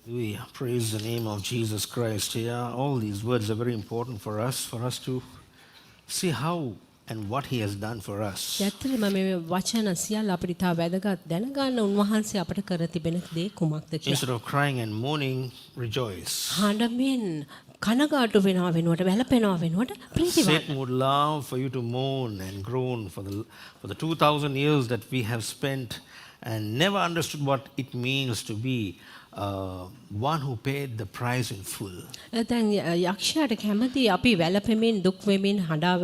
We praise the name of Jesus Christ. Yeah, all these words are very important for us to see how and what He has done for us. ඇත්තටම මේ වචන සියල්ල අපිට ඉතා වැදගත් දැනගන්න උන්වහන්සේ අපට කර තිබෙන දේ කුමක්ද කියලා. Instead of crying and mourning, rejoice. හඬමින් කනගාටු වෙනවා වෙනුවට වැළපෙනවා වෙනුවට ප්‍රීතිවත්. Satan would love for you to mourn and groan for the 2,000 years that we have spent and never understood what it means to be one who paid the price in full. දැන් යක්ෂයාට කැමති අපි වැළපෙමින් දුක් වෙමින් හඬා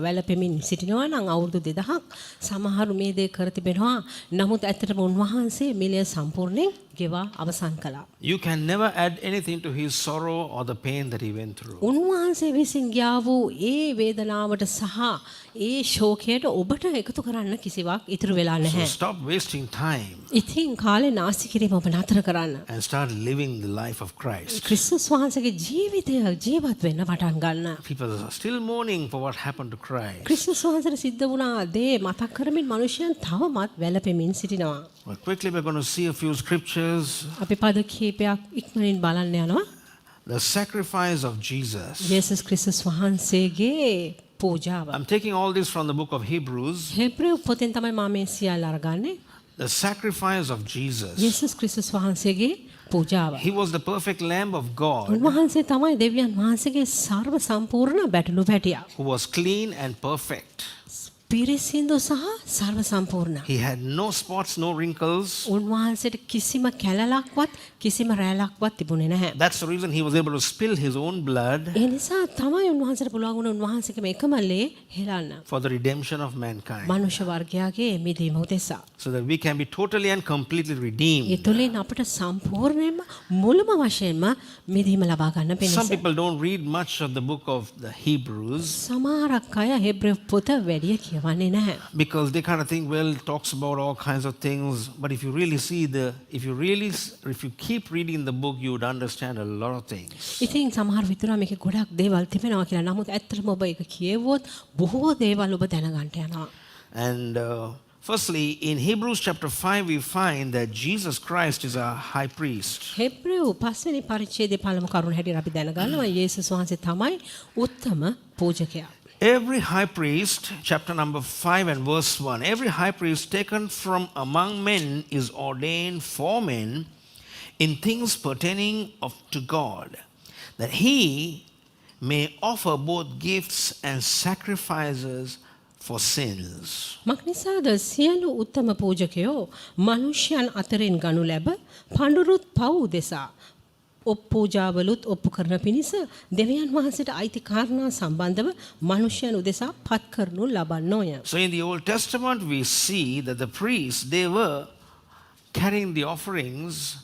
වැළපෙමින් සිටිනවා නම් අවුරුදු 2000ක් සමහරු මේ දේ කර තිබෙනවා. නමුත් ඇත්තටම උන්වහන්සේ මිලය සම්පූර්ණයෙන් ගෙවා අවසන් කළා. You can never add anything to his sorrow or the pain that he went through. උන්වහන්සේ විසින් ගියා වූ ඒ වේදනාවට සහ ඒ ශෝකයට ඔබට එකතු කරන්න කිසිවක් ඉතුරු වෙලා So නැහැ. stop wasting time ඉතින් කාලේ නාස්ති කිරීම ඔබ නතර කරන්න. and start living the life of Christ. ක්‍රිස්තුස් වහන්සේගේ ජීවිතය ජීවත් වෙන්න පටන් ගන්න. People are still mourning for what happened to Christ. ක්‍රිස්තුස් වහන්සේට සිද්ධ වුණා දේ මතක් කරමින් මිනිසයන් තවමත් වැළපෙමින් සිටිනවා. Well, quickly we're going to see a few scriptures. අපි පද කිහිපයක් ඉක්මනින් බලන්න යනවා. The sacrifice of Jesus. යේසුස් ක්‍රිස්තුස් වහන්සේගේ පූජාව. I'm taking all this from the book of Hebrews. හෙබ්‍රේව පොතෙන් තමයි මම මේ සියල්ල අරගන්නේ. The sacrifice of Jesus. යේසුස් ක්‍රිස්තුස් වහන්සේගේ පූජාව. He was the perfect Lamb of God උන්වහන්සේ තමයි දෙවියන් වහන්සේගේ සර්ව සම්පූර්ණ බැටළු පැටියා. who was clean and perfect. පිරිසිදු සහ සර්ව සම්පූර්ණ. He had no spots, no wrinkles. උන්වහන්සේට කිසිම කැලලක්වත් කිසිම රැලක්වත් තිබුණේ නැහැ. That's the reason he was able to spill his own blood ඒ නිසා තමයි උන්වහන්සේට පුළුවන් වුණේ උන්වහන්සේගේ එකම ලේ හෙලන්න. for the redemption of mankind. මනුෂ්‍ය වර්ගයාගේ මිදීම උදෙසා. So that we can be totally and completely A redeemed. තුළින් අපට සම්පූර්ණයෙන්ම මුළුම වශයෙන්ම මිදීම ලබා ගන්න Some පිණිස. people don't read much of the book of the Hebrews සමහරක් අය හෙබ්‍රේව පොත වැඩි කියවන්නේ නැහැ. because they kind of think, well, it talks about all kinds of things. But if you really see if you keep reading the book, you would understand a lot of things. ඉතින් සමහර විතර මේක ගොඩක් දේවල් තිබෙනවා කියලා. නමුත් ඇත්තටම ඔබ ඒක කියවුවොත් බොහෝ දේවල් ඔබ දැනගන්න යනවා. And firstly, in Hebrews chapter 5, we find that Jesus Christ is our high priest. හෙබ්‍රේව 5 වෙනි පරිච්ඡේදයේ පළමු කරුණ හැටියට අපි දැනගන්නවා යේසුස් වහන්සේ තමයි උත්තම පූජකයා. Every high priest, chapter number 5 and verse 1, every high priest taken from among men is ordained for men in things pertaining to God, that he may offer both gifts and sacrifices for sins. මක්නිසාද සියලු උත්තම පූජකයෝ මනුෂ්‍යයන් අතරින් ගනු ලැබ පඬුරුත් පව් දෙසා පූජාවලුත් ඔප්පු කරන පිණිස දෙවියන් වහන්සේට අයිති කාරණා සම්බන්ධව මනුෂ්‍යයන් උදෙසා පත් කරනු ලබන්නෝය. So in the Old Testament, we see that the priests, they were carrying the offerings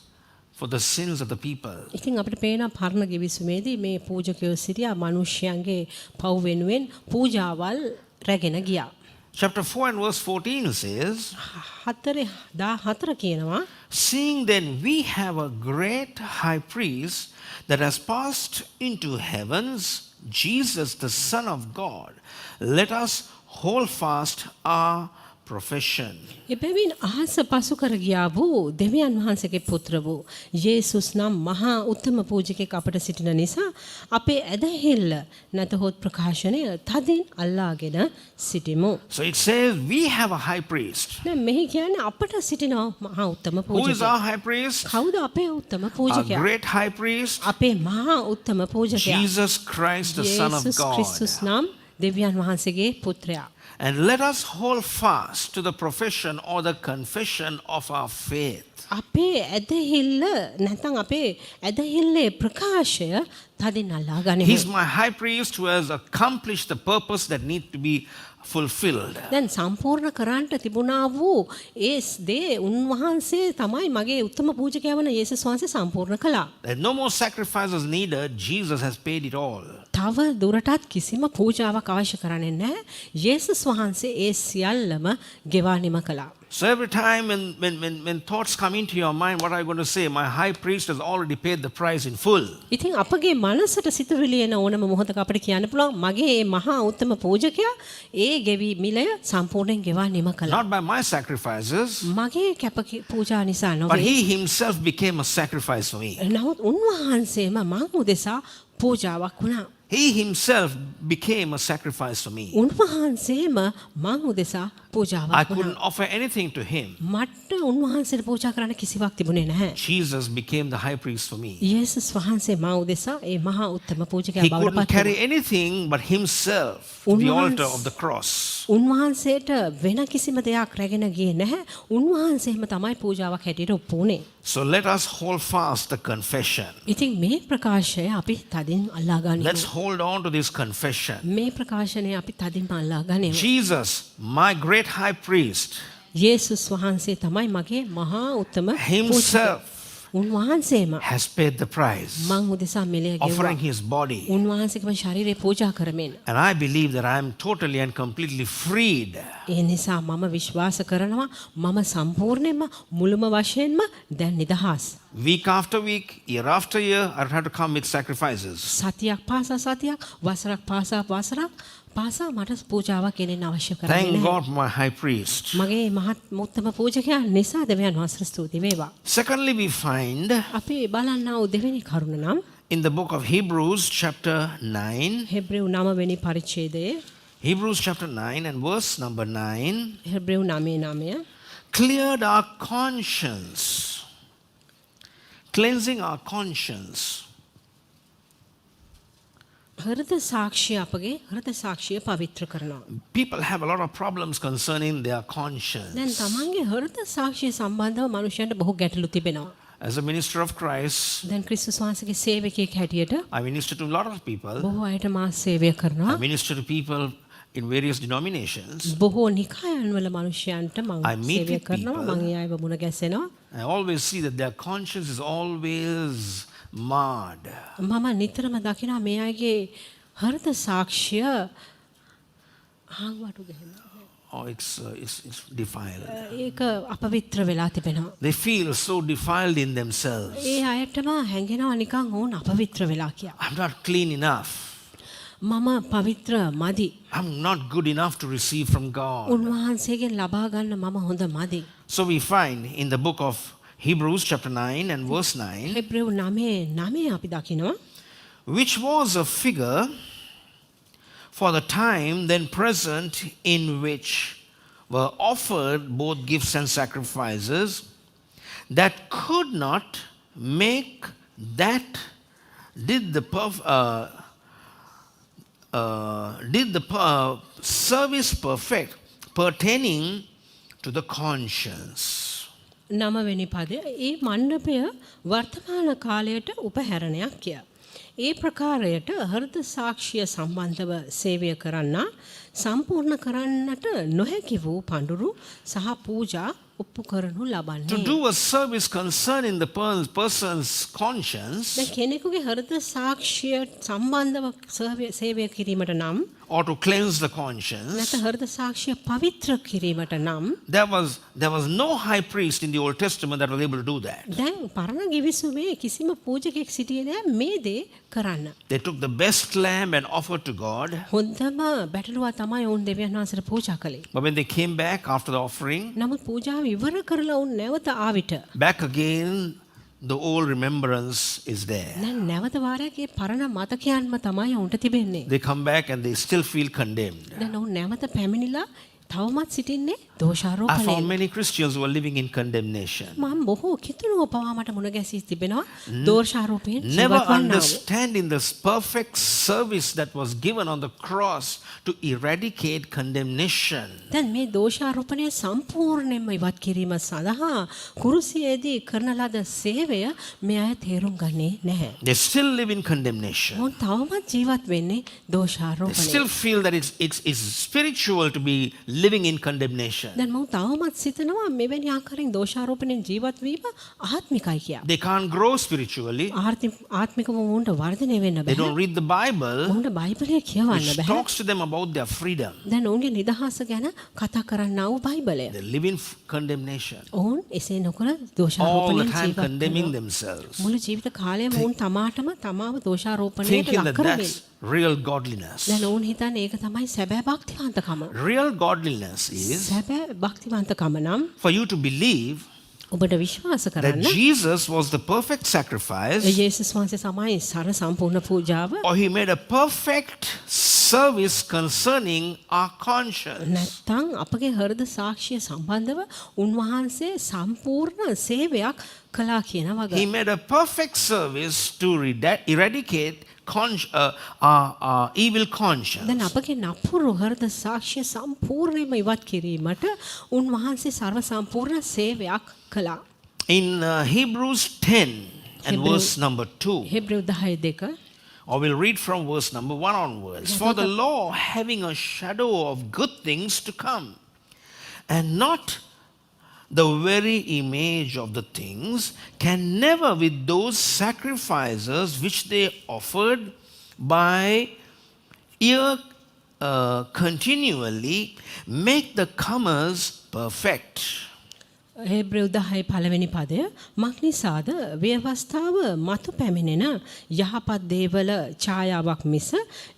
for the sins of the people. ඉතින් අපිට පේන පරණ ගිවිසුමේදී මේ පූජකයෝ සිටියා මනුෂ්‍යයන්ගේ පව් වෙනුවෙන් පූජාවල් රැගෙන ගියා. Chapter 4 and verse 14 says, 4:14 කියනවා seeing then we have a great high priest that has passed into heavens, Jesus the Son of God, let us hold fast our profession. එබැවින් අහස පසු කර ගියා වූ දෙවියන් වහන්සේගේ පුත්‍ර වූ යේසුස් නම් මහා උත්තම පූජකෙක් අපට සිටින නිසා අපේ ඇදහිල්ල නැතහොත් ප්‍රකාශනය තදින් අල්ලාගෙන සිටිමු. So it says we have a high priest. දැන් මෙහි කියන්නේ අපට සිටින මහා උත්තම Who is පූජකයා. our high priest? කවුද අපේ උත්තම Our පූජකයා? great high priest, අපේ මහා උත්තම පූජකයා. Jesus Christ, the Son of යේසුස් ක්‍රිස්තුස් God. නම් දෙවියන් වහන්සේගේ පුත්‍රයා. And let us hold fast to the profession or the confession of our faith. අපේ ඇදහිල්ල නැත්නම් අපේ ඇදහිල්ලේ ප්‍රකාශය තදින් අල්ලා ගනිමු. He's my high priest who has accomplished the purpose that needs to be fulfilled. දැන් සම්පූර්ණ කරන්නට තිබුණා වූ ඒ දේ උන්වහන්සේ තමයි මගේ උත්තම පූජකයා වන යේසුස් වහන්සේ සම්පූර්ණ කළා. There's no more sacrifices needed. Jesus has paid it all. තව දුරටත් කිසිම පූජාවක් අවශ්‍ය කරන්නේ නැහැ. යේසුස් යේසුස් වහන්සේ ඒ සියල්ලම ගෙවා නිම කළා. So every time when thoughts come into your mind, what are you going to say? My high priest has already paid the price in full. ඉතින් අපගේ මනසට සිතුවිලි එන ඕනම මොහොතක අපිට කියන්න පුළුවන් මගේ මේ මහා උත්තම පූජකයා ඒ ගෙවි මිලය සම්පූර්ණයෙන් ගෙවා නිම කළා. Not by my sacrifices, මගේ කැප පූජා නිසා but නොවේ. he himself became a sacrifice for me. නමුත් උන්වහන්සේම මං උදෙසා පූජාවක් වුණා. He himself became a sacrifice for me. උන්වහන්සේම මං උදෙසා I පූජාවක් couldn't වුණා. offer anything to him. මට උන්වහන්සේට පූජා කරන්න කිසිවක් තිබුණේ නැහැ. Jesus became the high priest for me. යේසුස් වහන්සේ මා උදෙසා ඒ මහා උත්තම පූජකයා He බවට couldn't පත් carry වුණා. anything but himself to the altar of the cross. උන්වහන්සේට වෙන කිසිම දෙයක් රැගෙන ගියේ නැහැ. උන්වහන්සේම තමයි පූජාවක් හැටියට ඔප්පු වුණේ. So let us hold fast the confession. ඉතින් මේ ප්‍රකාශය අපි තදින් අල්ලා Let's ගනිමු. hold on to this confession. මේ ප්‍රකාශනය අපි තදින්ම අල්ලා ගනිමු. Jesus, my great high priest, යේසුස් වහන්සේ තමයි මගේ මහා උත්තම පූජකයා. himself උන්වහන්සේම has paid the price, මං උදෙසා මෙලය offering ගෙවුවා. his body. උන්වහන්සේගේම ශරීරය පූජා කරමින්. And I believe that I am totally and completely freed ඒ නිසා මම විශ්වාස කරනවා මම සම්පූර්ණයෙන්ම මුළුම වශයෙන්ම දැන් නිදහස්. week after week, year after year. I don't have to come with sacrifices. සතියක් පාසා සතියක් වසරක් පාසා වසරක් පාසා මට පූජාවක් ගෙනෙන්න අවශ්‍ය කරන්නේ Thank නැහැ. God for my high priest. මගේ මහත් උත්තම පූජකයා නිසා දෙවියන් වහන්සේට ස්තුති වේවා. Secondly, we find අපි බලන්නා වූ දෙවෙනි කරුණ නම් in the book of Hebrews, chapter 9, Hebrew 9 වෙනි පරිච්ඡේදයේ Hebrews chapter 9 and verse number 9, Hebrew 9:9 cleared our conscience, cleansing our conscience. හෘද සාක්ෂිය අපගේ හෘද සාක්ෂිය පවිත්‍ර කරනවා. People have a lot of problems concerning their දැන් conscience. තමන්ගේ හෘද සාක්ෂිය සම්බන්ධව මනුෂ්‍යයන්ට බොහෝ ගැටලු තිබෙනවා. As a minister of Christ, දැන් ක්‍රිස්තුස් වහන්සේගේ සේවකයෙක් හැටියට I minister to a lot of people. බොහෝ අයට මා සේවය කරනවා. I minister to people in various denominations. බොහෝ නිකායන් වල මනුෂ්‍යයන්ට මම I meet සේවය with කරනවා. people. මම ඒ අයව මුණ ගැසෙනවා. I always see that their conscience is always marred. මම නිතරම දකිනවා මේ අයගේ හෘද සාක්ෂිය හාංවටු ගහනවා. Oh, it's defiled. ඒක අපවිත්‍ර වෙලා තිබෙනවා. They feel so defiled in themselves. ඒ අයටම හැඟෙනවා නිකන් ඕන් අපවිත්‍ර වෙලා කියලා. I'm not clean enough. මම පවිත්‍ර මදි. I'm not good enough to receive from God. උන්වහන්සේගෙන් ලබා ගන්න මම හොඳ මදි. So we find in the book of Hebrews chapter 9 and verse 9, Hebrew 9:9 අපි දකිනවා. which was a figure for the time then present in which were offered both gifts and sacrifices that could not make that did the service perfect pertaining to the conscience. 9 වෙනි පදය ඒ මණ්ඩපය වර්තමාන කාලයට උපහැරණයක් කිය. ඒ ප්‍රකාරයට හෘද සාක්ෂිය සම්බන්ධව සේවය කරන්නා සම්පූර්ණ කරන්නට නොහැකි වූ පඬුරු සහ පූජා ඔප්පු කරනු To ලබන්නේ. do a service concerning the person's conscience දැන් කෙනෙකුගේ හෘද සාක්ෂිය සම්බන්ධව සේවය කිරීමට නම් or to cleanse the conscience, නැත්නම් හෘද සාක්ෂිය පවිත්‍ර කිරීමට නම් there was no high priest in the Old Testament that was able to do that. දැන් පරණ ගිවිසුමේ කිසිම පූජකෙක් සිටියේ නැහැ මේ දේ කරන්න. They took the best lamb and offered to God. හොඳම බැටළුවා තමයි ඔවුන් දෙවියන් වහන්සේට පූජා කළේ. But when they came back after the offering, නමුත් පූජාව ඉවර කරලා ඔවුන් නැවත ආවිත back again, the old remembrance is there. දැන් නැවත වාරයක් ඒ පරණ මතකයන්ම තමයි ඔවුන්ට තිබෙන්නේ. They come back and they still feel condemned. දැන් ඔවුන් නැවත පැමිණිලා තවමත් සිටින්නේ I found දෝෂාරෝපණයෙන්. many Christians who are living in condemnation. මම බොහෝ කිතුණුව පවා මට මුණ ගැසී තිබෙනවා දෝෂාරෝපයෙන් Never ජීවත් වන්නා වූ. understanding this perfect service that was given on the cross to eradicate condemnation. දැන් මේ දෝෂාරෝපණය සම්පූර්ණයෙන්ම ඉවත් කිරීම සඳහා කුරුසියේදී කරන ලද සේවය මේ අය තේරුම් ගන්නේ නැහැ. They still live in condemnation. මොන් තවමත් ජීවත් වෙන්නේ They දෝෂාරෝපණයෙන්. still feel that it's spiritual to be living in condemnation. දැන් මම තවමත් සිතනවා මෙවැනි ආකාරයෙන් දෝෂාරෝපණයෙන් ජීවත් වීම ආත්මිකයි කියලා. They can't grow spiritually. ආත්මිකව වුන්ට වර්ධනය වෙන්න They බෑ. don't read the Bible, වුන්ට බයිබලය කියවන්න which බෑ. talks to them about their freedom. දැන් ඔවුන්ගේ නිදහස ගැන කතා කරන්නා වූ බයිබලය. They live in condemnation. ඔවුන් එසේ නොකර All the දෝෂාරෝපණයෙන් time ජීවත් condemning වෙනවා. themselves. මුළු ජීවිත කාලයම ඔවුන් තමාටම තමාව දෝෂාරෝපණයට Thinking ලක් that කරමින්. that's real godliness. දැන් ඔවුන් හිතන්නේ ඒක තමයි සැබෑ භක්තිවන්තකම. Real godliness is සැබෑ භක්තිවන්තකම නම් for you to believe ඔබට විශ්වාස that කරන්න Jesus was the perfect sacrifice, යේසුස් වහන්සේ තමයි සර සම්පූර්ණ පූජාව. or he made a perfect service concerning our conscience. නැත්තම් අපගේ හෘද සාක්ෂිය සම්බන්ධව උන්වහන්සේ සම්පූර්ණ සේවයක් කළා කියන වගේ. He made a perfect service to eradicate our evil conscience. දැන් අපගේ නපුරු හෘද සාක්ෂිය සම්පූර්ණයෙන්ම ඉවත් කිරීමට උන්වහන්සේ ਸਰව සම්පූර්ණ සේවයක් කළා. In Hebrews 10 and Hebrew- verse number 2, Hebrew 10:2 or we'll read from verse number 1 onwards. For the law, having a shadow of good things to come, and not the very image of the things, can never with those sacrifices which they offered by ear continually make the comers perfect. Hebrew 10 පළවෙනි පදය මක් නිසාද ව්‍යවස්ථාව මතු පැමිණෙන යහපත් දේවල ඡායාවක් මිස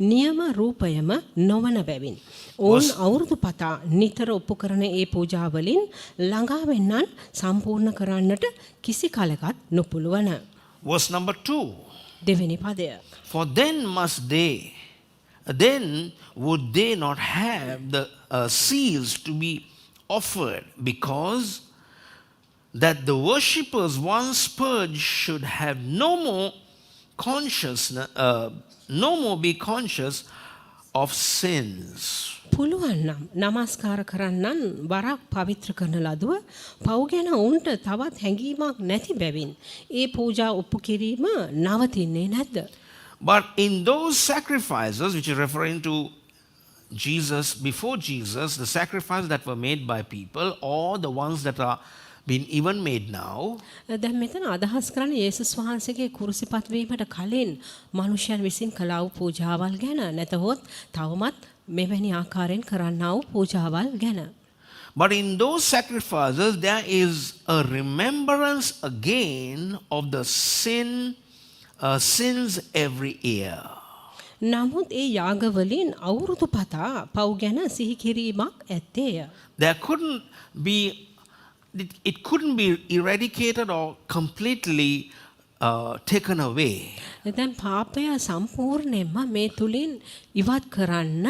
නියම රූපයම නොවන බැවින් ඔවුන් අවුරුදු පතා නිතර ඔප්පු කරන ඒ පූජාවලින් ළඟා වෙන්නන් සම්පූර්ණ කරන්නට කිසි කලකත් නොපුළුවන. Verse number 2. දෙවෙනි පදය. For then would they not have the seals to be offered, because that the worshippers once purged should have no more be conscious of sins. පුළුවන් නම් නමස්කාර කරන්නන් වරක් පවිත්‍ර කරන ලදුව පව් ගැන ඔවුන්ට තවත් හැඟීමක් නැති බැවින් ඒ පූජා ඔප්පු කිරීම නවතින්නේ නැද්ද? But in those sacrifices, which is referring to Jesus, before Jesus, the sacrifices that were made by people, or the ones that are being even made now, දැන් මෙතන අදහස් කරන්නේ යේසුස් වහන්සේගේ කුරුසිපත් වීමට කලින් මනුෂ්‍යයන් විසින් කළා වූ පූජාවල් ගැන නැතහොත් තවමත් මෙවැනි ආකාරයෙන් කරන්නා වූ පූජාවල් ගැන. but in those sacrifices there is a remembrance again of the sins every year. නමුත් ඒ යාගවලින් අවුරුදු පතා පව් ගැන සිහි කිරීමක් ඇත්තේය. There it couldn't be eradicated or completely taken away. දැන් පාපය සම්පූර්ණයෙන්ම මේ තුලින් ඉවත් කරන්න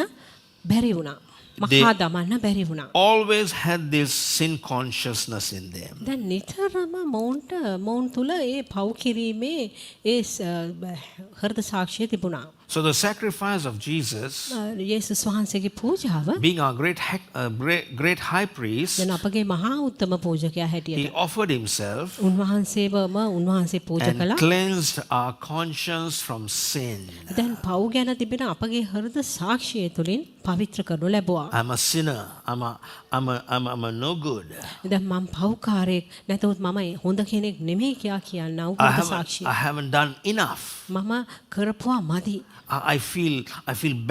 බැරි වුණා. මහා දමන්න බැරි වුණා. Always had this sin consciousness in them. දැන් නිතරම මොවුන් තුල ඒ පව් කිරීමේ ඒ හෘද සාක්ෂිය තිබුණා. So the sacrifice of Jesus, යේසුස් වහන්සේගේ පූජාව being our great high priest, දැන් අපගේ මහා උත්තම පූජකයා he හැටියට offered himself උන්වහන්සේ පූජා and කළා. cleansed our conscience from sin. දැන් පව් ගැන තිබෙන අපගේ හෘද සාක්ෂිය තුලින් පවිත්‍ර කරනු ලැබුවා. I'm a sinner. I'm a no good. දැන් මම පව්කාරයෙක් නැතොත් මම හොඳ කෙනෙක් නෙමෙයි කියා කියනා වූ හෘද සාක්ෂිය. I haven't done enough. මම කරපුවා මදි. I feel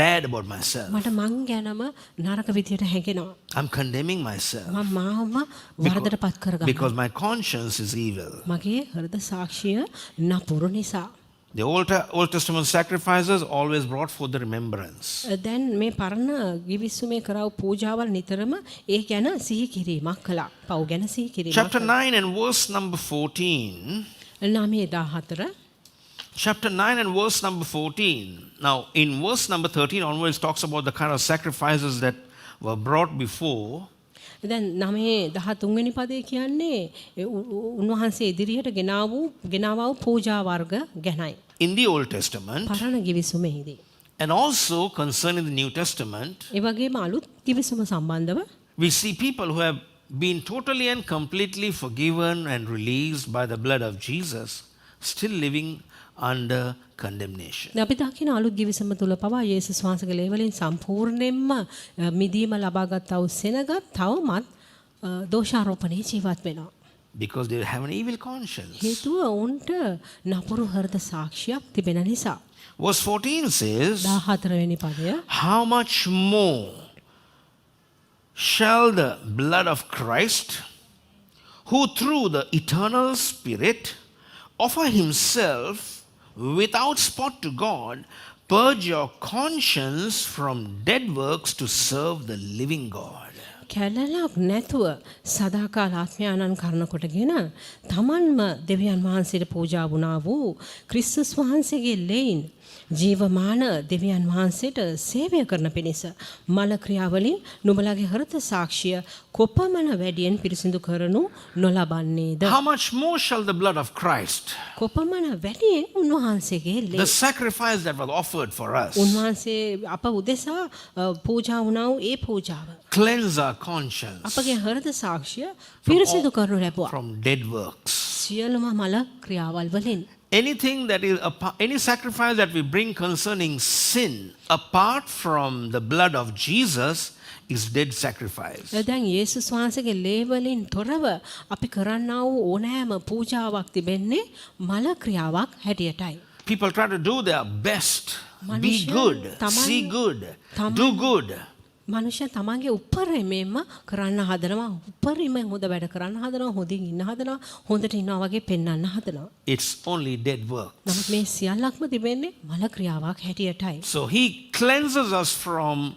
bad about myself. මට මං ගැනම නරක විදියට හැඟෙනවා. I'm condemning myself මම මාවම වරදටපත් කරගන්නවා. because my conscience is evil. මගේ හෘද සාක්ෂිය නපුරු නිසා. The Old Testament sacrifices always brought forth the remembrance. දැන් මේ පරණ ගිවිසුමේ කරව පූජාවල් නිතරම ඒ ගැන සිහි කිරීමක් කළා. පව් ගැන සිහි කිරීමක්. Chapter 9 and verse number 14. 9:14 Chapter 9 and verse number 14. Now, in verse number 13 onwards, talks about the kind of sacrifices that were brought before. දැන් 9:13 වෙනි පදේ කියන්නේ උන්වහන්සේ ඉදිරියට ගෙනාවා වූ පූජා වර්ග ගැනයි. In the Old Testament, පරණ ගිවිසුමේදී. and also concerning the New Testament, ඒ වගේම අලුත් ගිවිසුම සම්බන්ධව we see people who have been totally and completely forgiven and released by the blood of Jesus still living under condemnation. අපි දකින අලුත් ගිවිසුම තුල පවා යේසුස් වහන්සේගේ ලේ වලින් සම්පූර්ණයෙන්ම මිදීම ලබාගත් වූ සෙනගත් තවමත් දෝෂාරෝපණේ ජීවත් වෙනවා. Because they have an evil conscience. හේතුව ඔවුන්ට නපුරු හෘද සාක්ෂියක් තිබෙන නිසා. Verse 14 says, 14 වෙනි පදය how much more shall the blood of Christ, who through the eternal Spirit offer himself without spot to God, purge your conscience from dead works to serve the living God. කැලලක් නැතුව සදාකාල ආත්මයානන් කරන කොටගෙන තමන්ම දෙවියන් වහන්සේට පූජා වුණා වූ ක්‍රිස්තුස් වහන්සේගේ ලේන් ජීවමාන දෙවියන් වහන්සේට සේවය කරන පිණිස මල ක්‍රියාවලින් නුඹලාගේ හෘද සාක්ෂිය කොපමණ වැඩියෙන් පිරිසිදු කරනු නොලබන්නේද? How much more shall the blood of Christ, කොපමණ වැඩියෙන් උන්වහන්සේගේ the ලේ sacrifice that was offered for us, උන්වහන්සේ අප උදෙසා පූජා වුණා වූ ඒ පූජාව cleanse our conscience අපගේ හෘද සාක්ෂිය පිරිසිදු කරනු ලැබුවා. from dead works? සියලුම මල ක්‍රියාවල් වලින් Anything that is any sacrifice that we bring concerning sin apart from the blood of Jesus is dead sacrifice. දැන් යේසුස් වහන්සේගේ ලේ වලින් තොරව අපි කරන්නා වූ ඕනෑම පූජාවක් තිබෙන්නේ මල ක්‍රියාවක් හැටියටයි. People try to do their best, be මනුෂ්‍යයන් good, තමන්- see good, තමන්- do good. මනුෂ්‍ය තමන්ගේ උපරිමයෙන්ම කරන්න හදනවා. උපරිමයෙන් හොඳ වැඩ කරන්න හදනවා. හොඳින් ඉන්න හදනවා. හොඳට ඉන්නවා වගේ පෙන්වන්න හදනවා. It's only dead works. නමුත් මේ සියල්ලක්ම තිබෙන්නේ මල ක්‍රියාවක් හැටියටයි. So he cleanses us from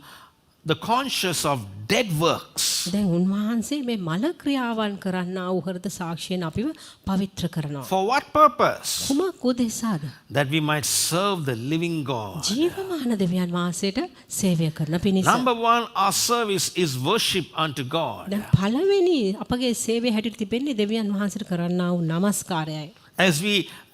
the conscience of dead works. දැන් උන්වහන්සේ මේ මල ක්‍රියාවන් කරන්නා වූ හෘද සාක්ෂියෙන් අපිව පවිත්‍ර කරනවා. For what purpose? කුමක් උදෙසාද? That we might serve the living God. ජීවමාන දෙවියන් වහන්සේට සේවය කරන පිණිස. Number one, our service is worship unto God. දැන් පළවෙනි අපගේ සේවය හැටියට තිබෙන්නේ දෙවියන් වහන්සේට කරන්නා වූ නමස්කාරයයි.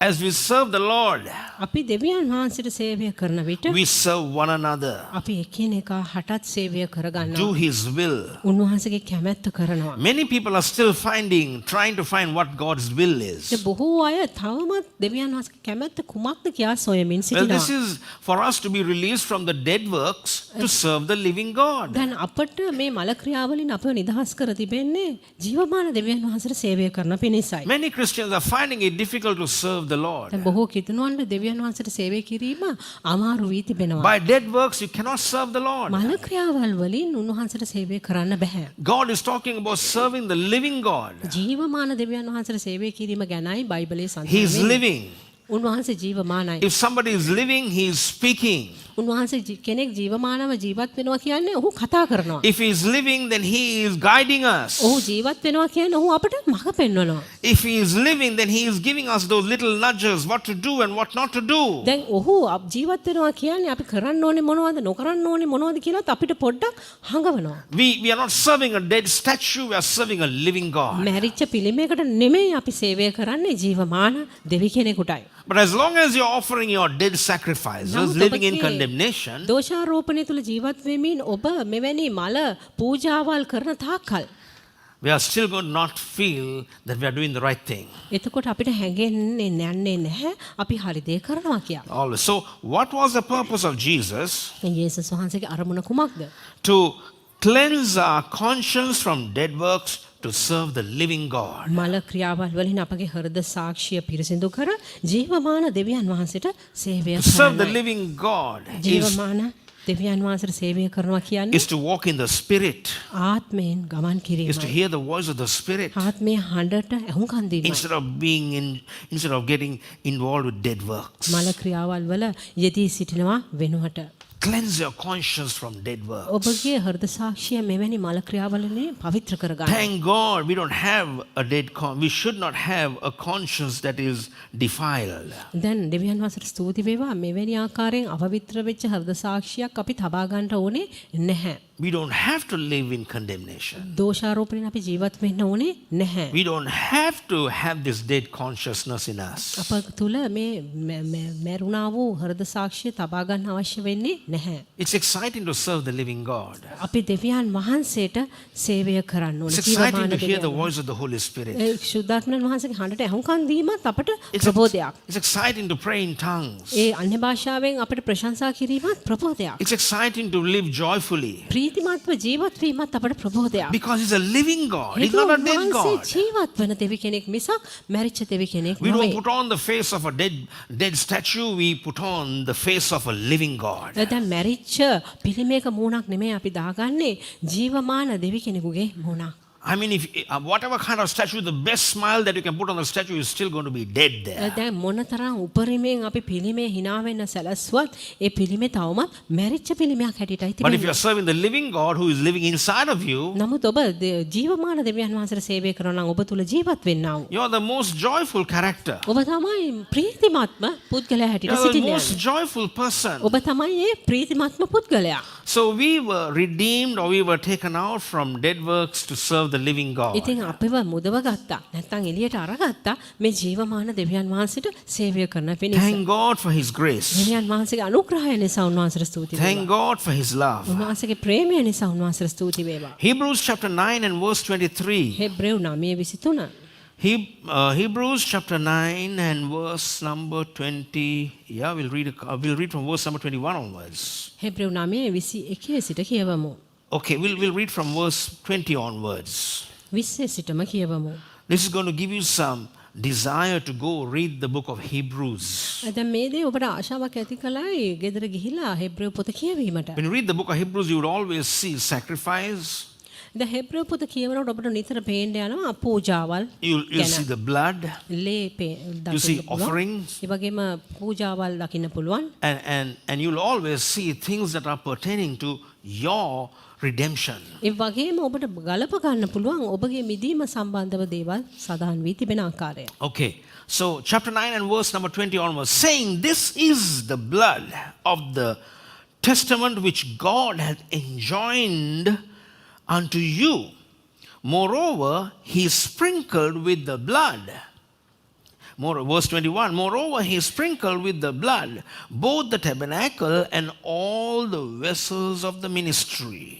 As we serve the Lord, අපි දෙවියන් වහන්සේට සේවය කරන විට we serve one another, අපි එකිනෙකා හටත් සේවය do කරගන්නවා. his will. උන්වහන්සේගේ කැමැත්ත කරනවා. Many people are still trying to find what God's will is. බොහෝ අය තවමත් දෙවියන් වහන්සේගේ කැමැත්ත කුමක්ද කියා සොයමින් Well, this සිටිනවා. is for us to be released from the dead works to serve the living God. දැන් අපට මේ මල ක්‍රියාවලින් අපව නිදහස් කර තිබෙන්නේ ජීවමාන දෙවියන් වහන්සේට සේවය කරන පිණිසයි. Many Christians are finding it difficult to serve the Lord. දැන් බොහෝ කිතුණුවන්ට දෙවියන් වහන්සේට සේවය කිරීම අමාරු වී තිබෙනවා. By dead works, you cannot serve the Lord. මල ක්‍රියාවල් වලින් උන්වහන්සේට සේවය කරන්න බෑ. God is talking about serving the living God. ජීවමාන දෙවියන් වහන්සේට සේවය කිරීම ගැනයි බයිබලයේ He is සඳහන් වෙන්නේ. living. උන්වහන්සේ ජීවමානයි. If somebody is living, he is speaking. උන්වහන්සේ කෙනෙක් ජීවමානව ජීවත් වෙනවා කියන්නේ ඔහු කතා කරනවා. If he is living, then he is guiding us. ඔහු ජීවත් වෙනවා කියන්නේ ඔහු අපට මඟ පෙන්වනවා. If he is living, then he is giving us those little nudges, what to do and what not to do. දැන් ඔහු ජීවත් වෙනවා කියන්නේ අපි කරන්න ඕනේ මොනවද නොකරන්න ඕනේ මොනවද කියලාත් අපිට පොඩ්ඩක් හංගවනවා. We are not serving a dead statue, we are serving a living God. මැරිච්ච පිළිමයකට නෙමෙයි අපි සේවය කරන්නේ ජීවමාන දෙවි කෙනෙකුටයි. But as long as you're offering your dead sacrifices, නමුත් living in ඔබගේ condemnation, දෝෂාරෝපණය තුල ජීවත් වෙමින් ඔබ මෙවැනි මල පූජාවල් කරන තාක්කල් we are still going to not feel that we are doing the right thing. එතකොට අපිට හැඟෙන්නේ යන්නේ නැහැ අපි හරි දේ කරනවා කියලා. Always. So, what was the purpose of Jesus? යේසුස් වහන්සේගේ අරමුණ කුමක්ද? To cleanse our conscience from dead works to serve the living God. මල ක්‍රියාවල් වලින් අපගේ හෘද සාක්ෂිය පිරිසිදු කර ජීවමාන දෙවියන් වහන්සේට සේවය To serve the කරන්නයි. living God ජීවමාන දෙවියන් වහන්සේට සේවය කරනවා කියන්නේ is to walk in the Spirit, ආත්මයෙන් ගමන් is to කිරීමයි. hear the voice of the Spirit ආත්මයේ හඬට ඇහුම්කන් දීමයි. instead of getting involved with dead works. මල ක්‍රියාවල් වල යෙදී සිටිනවා වෙනුවට. Cleanse your conscience from dead works. ඔබගේ හෘද සාක්ෂිය මෙවැනි මල ක්‍රියාවලින් පවිත්‍ර කරගන්න. Thank God we don't have a we should not have a conscience that is defiled. දැන් දෙවියන් වහන්සේට ස්තුති වේවා මෙවැනි ආකාරයෙන් අපවිත්‍ර වෙච්ච හෘද සාක්ෂියක් අපි තබා ගන්නට ඕනේ නැහැ. We don't have to live in condemnation. දෝෂාරෝපණයෙන් අපි ජීවත් වෙන්න ඕනේ නැහැ. We don't have to have this dead consciousness in us. අප තුල මේ මරුණා වූ හෘද සාක්ෂිය තබා ගන්න අවශ්‍ය වෙන්නේ නැහැ. It's exciting to serve the living God. අපි දෙවියන් වහන්සේට සේවය කරන්න It's ඕනේ. exciting to hear the voice of the Holy Spirit. ඒ ශුද්ධාත්මයන් වහන්සේගේ හඬට ඇහුම්කන් දීමත් අපට ප්‍රබෝධයක්. It's exciting to pray in tongues. ඒ අන්‍ය භාෂාවෙන් අපිට ප්‍රශංසා කිරීමත් ප්‍රබෝධයක්. It's exciting to live joyfully. ප්‍රීතිමත්ව ජීවත් වීමත් අපට ප්‍රබෝධයක්. Because He's a living God. He's not a dead God. ජීවත් වන දෙවි කෙනෙක් මිසක් මැරිච්ච දෙවි කෙනෙක් We don't නෙවෙයි. put on the face of a dead statue. We put on the face of a living God. දැන් මැරිච්ච පිළිමයක මූණක් නෙමෙයි අපි දාගන්නේ ජීවමාන දෙවි කෙනෙකුගේ මූණක්. I mean, if whatever kind of statue, the best smile that you can put on the statue is still going to be dead there. දැන් මොනතරම් උපරිමයෙන් අපි පිළිමේ hina වෙන්න සැලැස්සුවත් ඒ පිළිමේ තවමත් මැරිච්ච පිළිමයක් හැටියටයි But if තිබෙන්නේ. you're serving the living God who is living inside of you, නමුත් ඔබ ජීවමාන දෙවියන් වහන්සේට සේවය කරනවා නම් ඔබ තුල ජීවත් වෙන්නා වූ you're the most joyful character. ඔබ තමයි ප්‍රීතිමත්ම පුද්ගලයා හැටියට You're the සිටින්නේ. most joyful person. ඔබ තමයි ඒ ප්‍රීතිමත්ම පුද්ගලයා. So we were redeemed or we were taken out from dead works to serve the living God. ඉතින් අපිව මුදව ගත්තා. නැත්තම් එළියට අරගත්තා මේ ජීවමාන දෙවියන් වහන්සේට සේවය කරන පිණිස. Thank God for His grace. දෙවියන් වහන්සේගේ අනුග්‍රහය නිසා උන්වහන්සේට ස්තුති Thank වේවා. God for His love. උන්වහන්සේගේ ප්‍රේමය නිසා උන්වහන්සේට ස්තුති වේවා. Hebrews chapter 9 and verse 23. හෙබ්‍රේව් 9:23. Hebrews chapter 9 and verse number 20. Yeah, we'll read from verse number 21 onwards. හෙබ්‍රේව් 9:21 සිට කියවමු. Okay, we'll read from verse 20 onwards. 20 සිටම කියවමු. This is going to give you some desire to go read the book of Hebrews. දැන් මේ දේ ඔබට ආශාවක් ඇති කලයි ගෙදර ගිහිලා හෙබ්‍රේව් පොත කියවීමට. When you read the book of Hebrews, you would always see sacrifice. දැන් හෙබ්‍රේව් පොත කියවනකොට ඔබට නිතර පේන්න යනවා පූජාවල්. You'll see the blood. ලේ You see offerings. ඒ වගේම පූජාවල් දකින්න පුළුවන්. And you'll always see things that are pertaining to your redemption. ඒ වගේම ඔබට ගලප ගන්න පුළුවන් ඔබගේ මිදීම සම්බන්ධව දේවල් සඳහන් වී තිබෙන ආකාරය. Okay, so chapter 9 and verse number 20 onwards, saying, "This is the blood of the testament which God hath enjoined unto you. Moreover, He sprinkled with the blood." Verse 21, "Moreover, He sprinkled with the blood both the tabernacle and all the vessels of the ministry.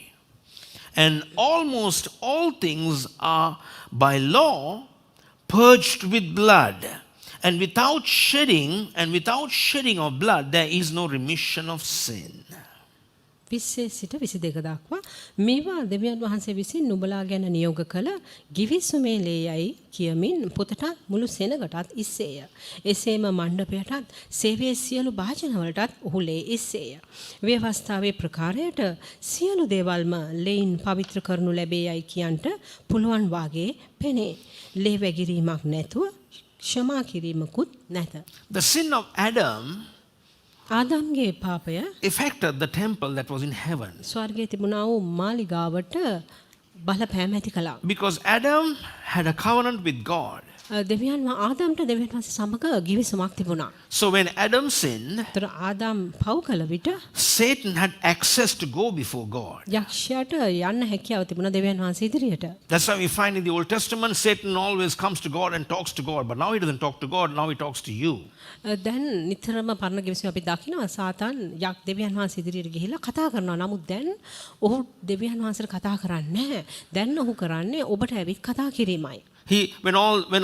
And almost all things are by law purged with blood. And without shedding of blood, there is no remission of sin." 20 සිට 22 දක්වා මේවා දෙවියන් වහන්සේ විසින් නුඹලා ගැන නියෝග කළ ගිවිසුමේ ලේයයි කියමින් පොතට මුළු සෙනගටත් ඉස්සේය. එසේම මණ්ඩපයටත් සේවයේ සියලු භාජනවලටත් ඔහු ලේ ඉස්සේය. ව්‍යවස්ථාවේ ප්‍රකාරයට සියලු දේවල්ම ලේයින් පවිත්‍ර කරනු ලැබේයයි කියන්ට පුළුවන් වාගේ පෙනේ. ලේ වැගිරීමක් නැතුව ක්ෂමා කිරීමකුත් නැත. The sin of Adam ආදාම්ගේ පාපය affected the temple that was in heaven. ස්වර්ගයේ තිබුණා වූ මාලිගාවට බලපෑම ඇති කළා. Because Adam had a covenant with God. දෙවියන් ආදාම්ට දෙවියන් වහන්සේ සමග ගිවිසුමක් තිබුණා. So when Adam sinned, ඒතර ආදාම් පව් කළ විට Satan had access to go before God. යක්ෂයාට යන්න හැකියාව තිබුණා දෙවියන් වහන්සේ ඉදිරියට. That's why we find in the Old Testament, Satan always comes to God and talks to God. But now he doesn't talk to God, now he talks to you. දැන් නිතරම පරණ ගිවිසුම අපි දකිනවා සාතන් දෙවියන් වහන්සේ ඉදිරියට ගිහිල්ලා කතා කරනවා. නමුත් දැන් ඔහු දෙවියන් වහන්සේට කතා කරන්නේ නැහැ. දැන් ඔහු කරන්නේ ඔබට ඇවිත් කතා කිරීමයි. When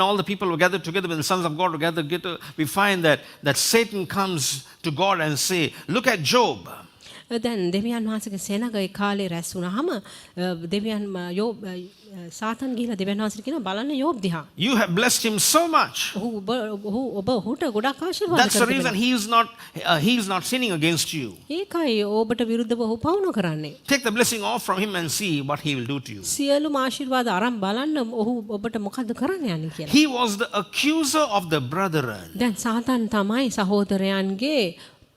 all the people were gathered together, when the sons of God were gathered together, we find that Satan comes to God and say, "Look at Job." දැන් දෙවියන් වහන්සේගේ සෙනග ඒ කාලේ රැස් වුණාම දෙවියන් සාතන් ගිහිලා දෙවියන් වහන්සේට කියනවා බලන්න යෝබ් දිහා. You have blessed him so much. ඔබට ගොඩක් ආශිර්වාද That's the reason he is not sinning against you. ඒකයි ඔබට විරුද්ධව ඔහු පවුන කරන්නේ. Take the blessing off from him and see what he will do to you. සියලුම ආශිර්වාද අරන් බලන්න ඔහු ඔබට මොකද්ද කරන්න යන්නේ කියලා. He was the accuser of the brethren. දැන් සාතන් තමයි සහෝදරයන්ගේ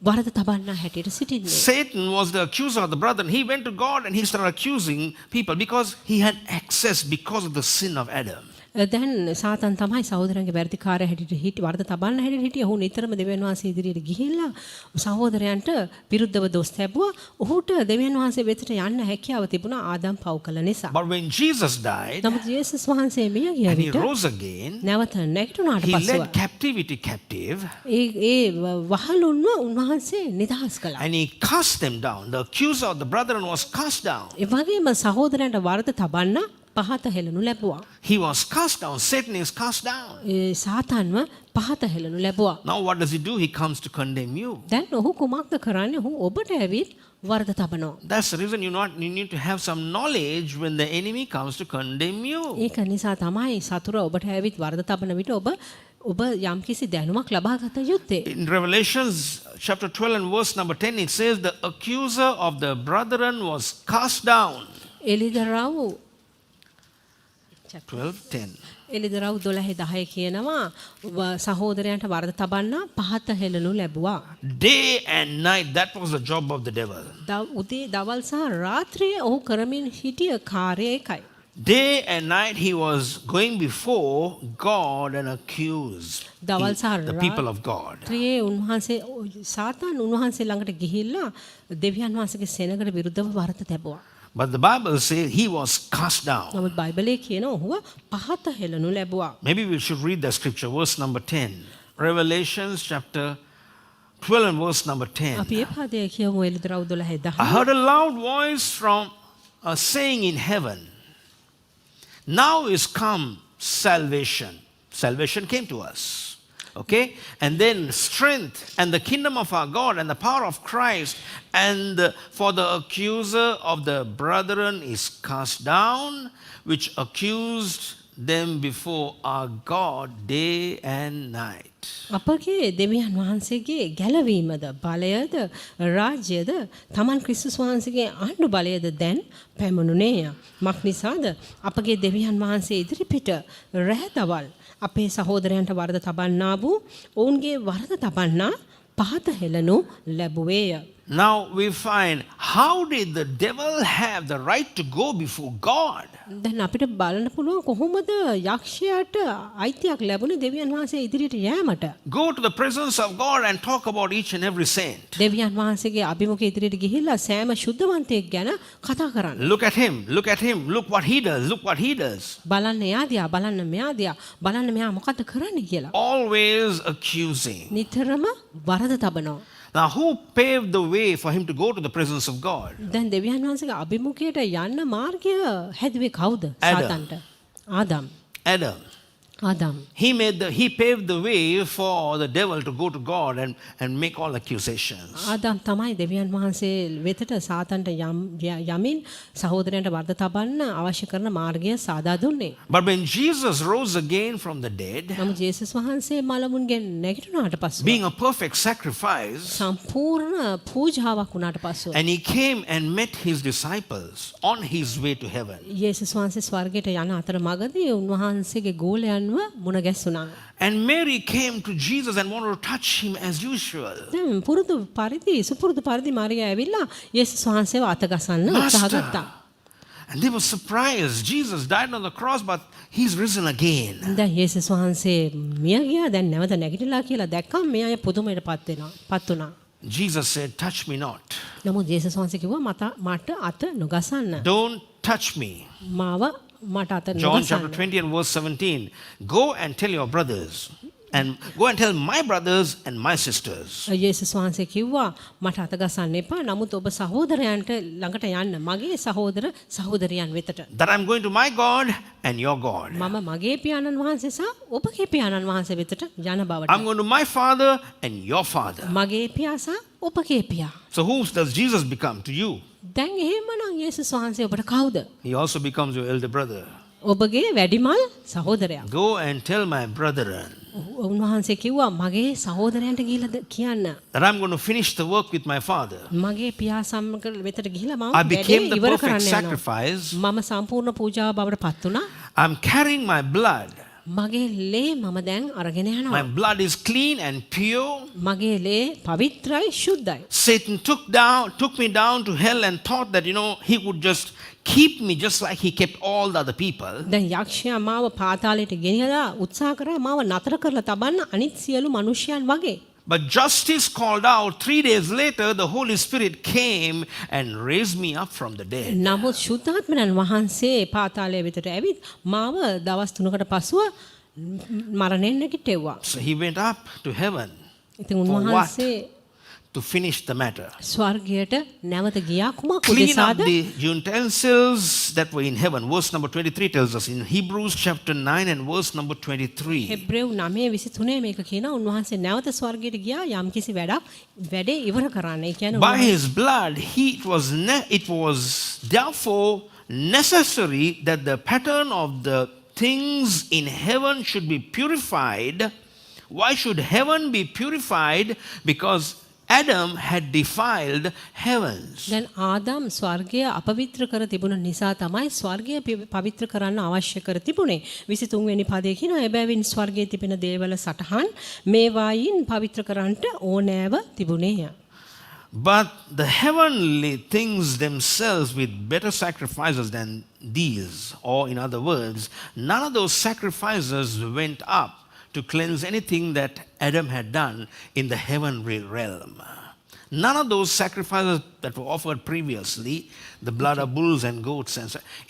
වරද තබන්නා හැටියට සිටින්නේ. Satan was the accuser of the brethren. He went to God and he started accusing people because he had access because of the sin of Adam. දැන් සාතන් තමයි සහෝදරයන්ගේ වැඩිකාරය හැටියට වරද තබන්න හැටියට හිටියේ. ඔහු නිතරම දෙවියන් වහන්සේ ඉදිරියට ගිහිල්ලා සහෝදරයන්ට විරුද්ධව දොස් තැබුවා. ඔහුට දෙවියන් වහන්සේ වෙතට යන්න හැකියාව තිබුණා ආදම් පව් කළ නිසා. But when Jesus died නමුත් යේසුස් වහන්සේ මිය ගිය and he විට rose again, නැවත නැගිටුණාට he පස්සෙ led captivity captive ඒ වහලුන්ව උන්වහන්සේ නිදහස් කළා. and he cast them down. The accuser of the brethren was cast down. ඒ වගේම සහෝදරයන්ට වරද තබන්න පහත හෙළනු ලැබුවා. He was cast down. Satan is cast down. ඒ සාතන්ව පහත හෙළනු ලැබුවා. Now what does he do? He comes to condemn you. දැන් ඔහු කුමක්ද කරන්නේ? ඔහු ඔබට ඇවිත් වරද තබනවා. That's the reason you need to have some knowledge when the enemy comes to condemn you. ඒක නිසා තමයි සතුර ඔබට ඇවිත් වරද තබන විට ඔබ යම්කිසි දැනුමක් ලබා ගත යුත්තේ. In Revelations chapter 12 and verse number 10, it says the accuser of the brethren was cast down. එලිදරව් 12:10. එලිදරව් 12:10 කියනවා සහෝදරයන්ට වරද තබන්න පහත හෙළනු ලැබුවා. Day and night, that was the job of the devil. උදේ දවල් සහ රාත්‍රියේ ඔහු කරමින් හිටිය කාර්යය එකයි. Day and night he was going before God and accused the people of God. ත්‍රියේ උන්වහන්සේ සාතන් උන්වහන්සේ ළඟට ගිහිල්ලා දෙවියන් වහන්සේගේ සෙනඟට විරුද්ධව වරද තැබුවා. But the Bible says he was cast down. නමුත් බයිබලයේ කියන ඔහුව පහත හෙළනු ලැබුවා. Maybe we should read the scripture, verse number 10. Revelations chapter 12 and verse number 10. අපි ඒ පදය කියමු එළිදරව් 12:10. I heard a loud voice from a saying in heaven, now is come salvation. Salvation came to us. Okay? And then strength and the kingdom of our God and the power of Christ, and for the accuser of the brethren is cast down, which accused them before our God day and night. අපගේ දෙවියන් වහන්සේගේ ගැලවීමද බලයද රාජ්‍යද තමන් ක්‍රිස්තුස් වහන්සේගේ ආණ්ඩු බලයද දැන් පැමුණුනේය. මක් නිසාද අපගේ දෙවියන් වහන්සේ ඉදිරිපිට රැහැදවල් අපේ සහෝදරයන්ට වරද තබන්නා වූ ඔවුන්ගේ වරද තබන්නා පහත හෙළනු ලැබුවේය. Now we find, how did the devil have the right to go before God? දැන් අපිට බලන්න පුළුවන් කොහොමද යක්ෂයාට අයිතියක් ලැබුණේ දෙවියන් වහන්සේ ඉදිරියට යෑමට. Go to the presence of God and talk about each and every saint. දෙවියන් වහන්සේගේ අභිමුඛය ඉදිරියට ගිහිල්ලා සෑම සුද්ධවන්තයෙක් ගැන කතා කරන්න. Look at him, look at him, look what he does, look what he does. බලන්න එයා දිහා, බලන්න මෙයා දිහා, බලන්න මෙයා මොකද කරන්නේ කියලා. Always accusing. නිතරම වරද තබනවා. Now who paved the way for him to go to the presence of God? දැන් දෙවියන් වහන්සේගේ අභිමුඛයට යන්න මාර්ගය හැදුවේ කවුද? Adam. සාතන්ට. Adam. Adam. Adam. He paved the way for the devil to go to God and make all accusations. Adam තමයි දෙවියන් වහන්සේ වෙතට සාතන්ට යමින් සහෝදරයන්ට වරද තබන්න අවශ්‍ය කරන මාර්ගය සාදා දුන්නේ. But when Jesus rose again from the dead, නමුත් යේසුස් වහන්සේ මලමුන්ගෙන් නැගිටිනාට පස්සෙ being a perfect sacrifice, සම්පූර්ණ පූජාවක් වුණාට පස්සෙ and he came and met his disciples on his way to heaven. යේසුස් වහන්සේ ස්වර්ගයට යන අතර මගදී උන්වහන්සේගේ ගෝලයන්ව මුණ ගැස්සුණා. And Mary came to Jesus and wanted to touch him as usual. දැන් පුරුදු පරිදි මාරියා ඇවිල්ලා යේසුස් වහන්සේව අත ගසන්න උත්සාහ ගත්තා. And they were surprised. Jesus died on the cross, but he's risen again. දැන් යේසුස් වහන්සේ මිය ගියා, දැන් නැවත නැගිටලා කියලා දැක්කම මේ අය පුදුමයටපත් වුණා. Jesus said, touch me not. නමුත් යේසුස් වහන්සේ කිව්වා මට අත නොගසන්න. Don't touch me. මාව මට අත John chapter නොගසන්න. 20 and verse 17. Go and tell your brothers, and go and tell my brothers and my sisters. යේසුස් වහන්සේ කිව්වා මට අත ගසන්න එපා. නමුත් ඔබ සහෝදරයන්ට ළඟට යන්න. මගේ සහෝදර සහෝදරියන් වෙතට. That I'm going to my God and your God. මම මගේ පියාණන් වහන්සේ සහ ඔබගේ පියාණන් වහන්සේ වෙතට යන බවට. I'm going to my father and your father. මගේ පියා සහ ඔබගේ පියා. So who does Jesus become to you? දැන් එහෙමනම් යේසුස් වහන්සේ ඔබට කවුද? He also becomes your elder brother. ඔබගේ වැඩිමල් සහෝදරයා. Go and tell my brethren උන්වහන්සේ කිව්වා මගේ සහෝදරයන්ට ගිහිල්ලා කියන්න. that I'm going to finish the work with my father. මගේ පියා සමග වෙතට ගිහිල්ලා මම I became the ඉවර perfect කරන්න යනවා. sacrifice. මම සම්පූර්ණ පූජාව බවට පත් වුණා. I'm carrying my blood මගේ ලේ මම දැන් අරගෙන My යනවා. blood is clean and pure. මගේ ලේ පවිත්‍රයි ශුද්ධයි. Satan took me down to hell and thought that, he would just keep me just like he kept all the other people. දැන් යක්ෂයා මාව පාතාලයට ගෙනියලා උත්සාහ කරා මාව නතර කරලා තබන්න අනිත් සියලු මිනිසයන් වගේ. But justice called out. 3 days later, the Holy Spirit came and raised me up from the dead. නමුත් ශුද්ධාත්මයන් වහන්සේ පාතාලය වෙතට ඇවිත් මාව දවස් 3කට පසුව මරණයෙන් නැගිටෙව්වා. So he went up to heaven. ඉතින් For what? උන්වහන්සේ To finish the matter. ස්වර්ගයට නැවත ගියා කුමක් Clean up උදෙසාද? the utensils that were in heaven. Verse number 23 tells us in Hebrews chapter 9 and verse number 23. හෙබ්‍රේව් 9:23 මේක කියනවා උන්වහන්සේ නැවත ස්වර්ගයට ගියා යම්කිසි වැඩේ ඉවර කරන්න. ඒ කියන්නේ By his blood, it was therefore necessary that the pattern of the things in heaven should be purified. Why should heaven be purified? Because Adam had defiled heavens. දැන් ආදාම් ස්වර්ගය අපවිත්‍ර කර තිබුණ නිසා තමයි ස්වර්ගය පවිත්‍ර කරන්න අවශ්‍ය කර තිබුණේ. 23 වෙනි පදයේ කියනවා එබැවින් ස්වර්ගයේ තිබෙන දේවල සටහන් මේවායින් පවිත්‍ර කරන්නට ඕනෑව තිබුණේය. But the heavenly things themselves with better sacrifices than these, or in other words, none of those sacrifices went up to cleanse anything that Adam had done in the heavenly realm. None of those sacrifices that were offered previously, the blood of bulls and goats,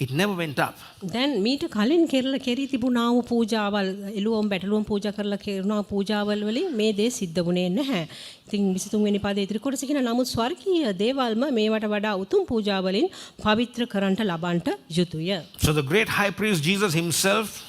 it never went up. දැන් මීට කලින් කෙරී තිබුණා වූ පූජාවල් එළුවම් බැටළුවම් පූජා කරලා කරන පූජාවල් වලින් මේ දේ සිද්ධ වුණේ නැහැ. ඉතින් 23 වෙනි පදයේ ඉතිරි කොටස කියන නමුත් ස්වර්ගීය දේවල්ම මේවට වඩා උතුම් පූජාවලින් පවිත්‍ර කරන්නට ලබන්නට යුතුය. So the great high priest Jesus himself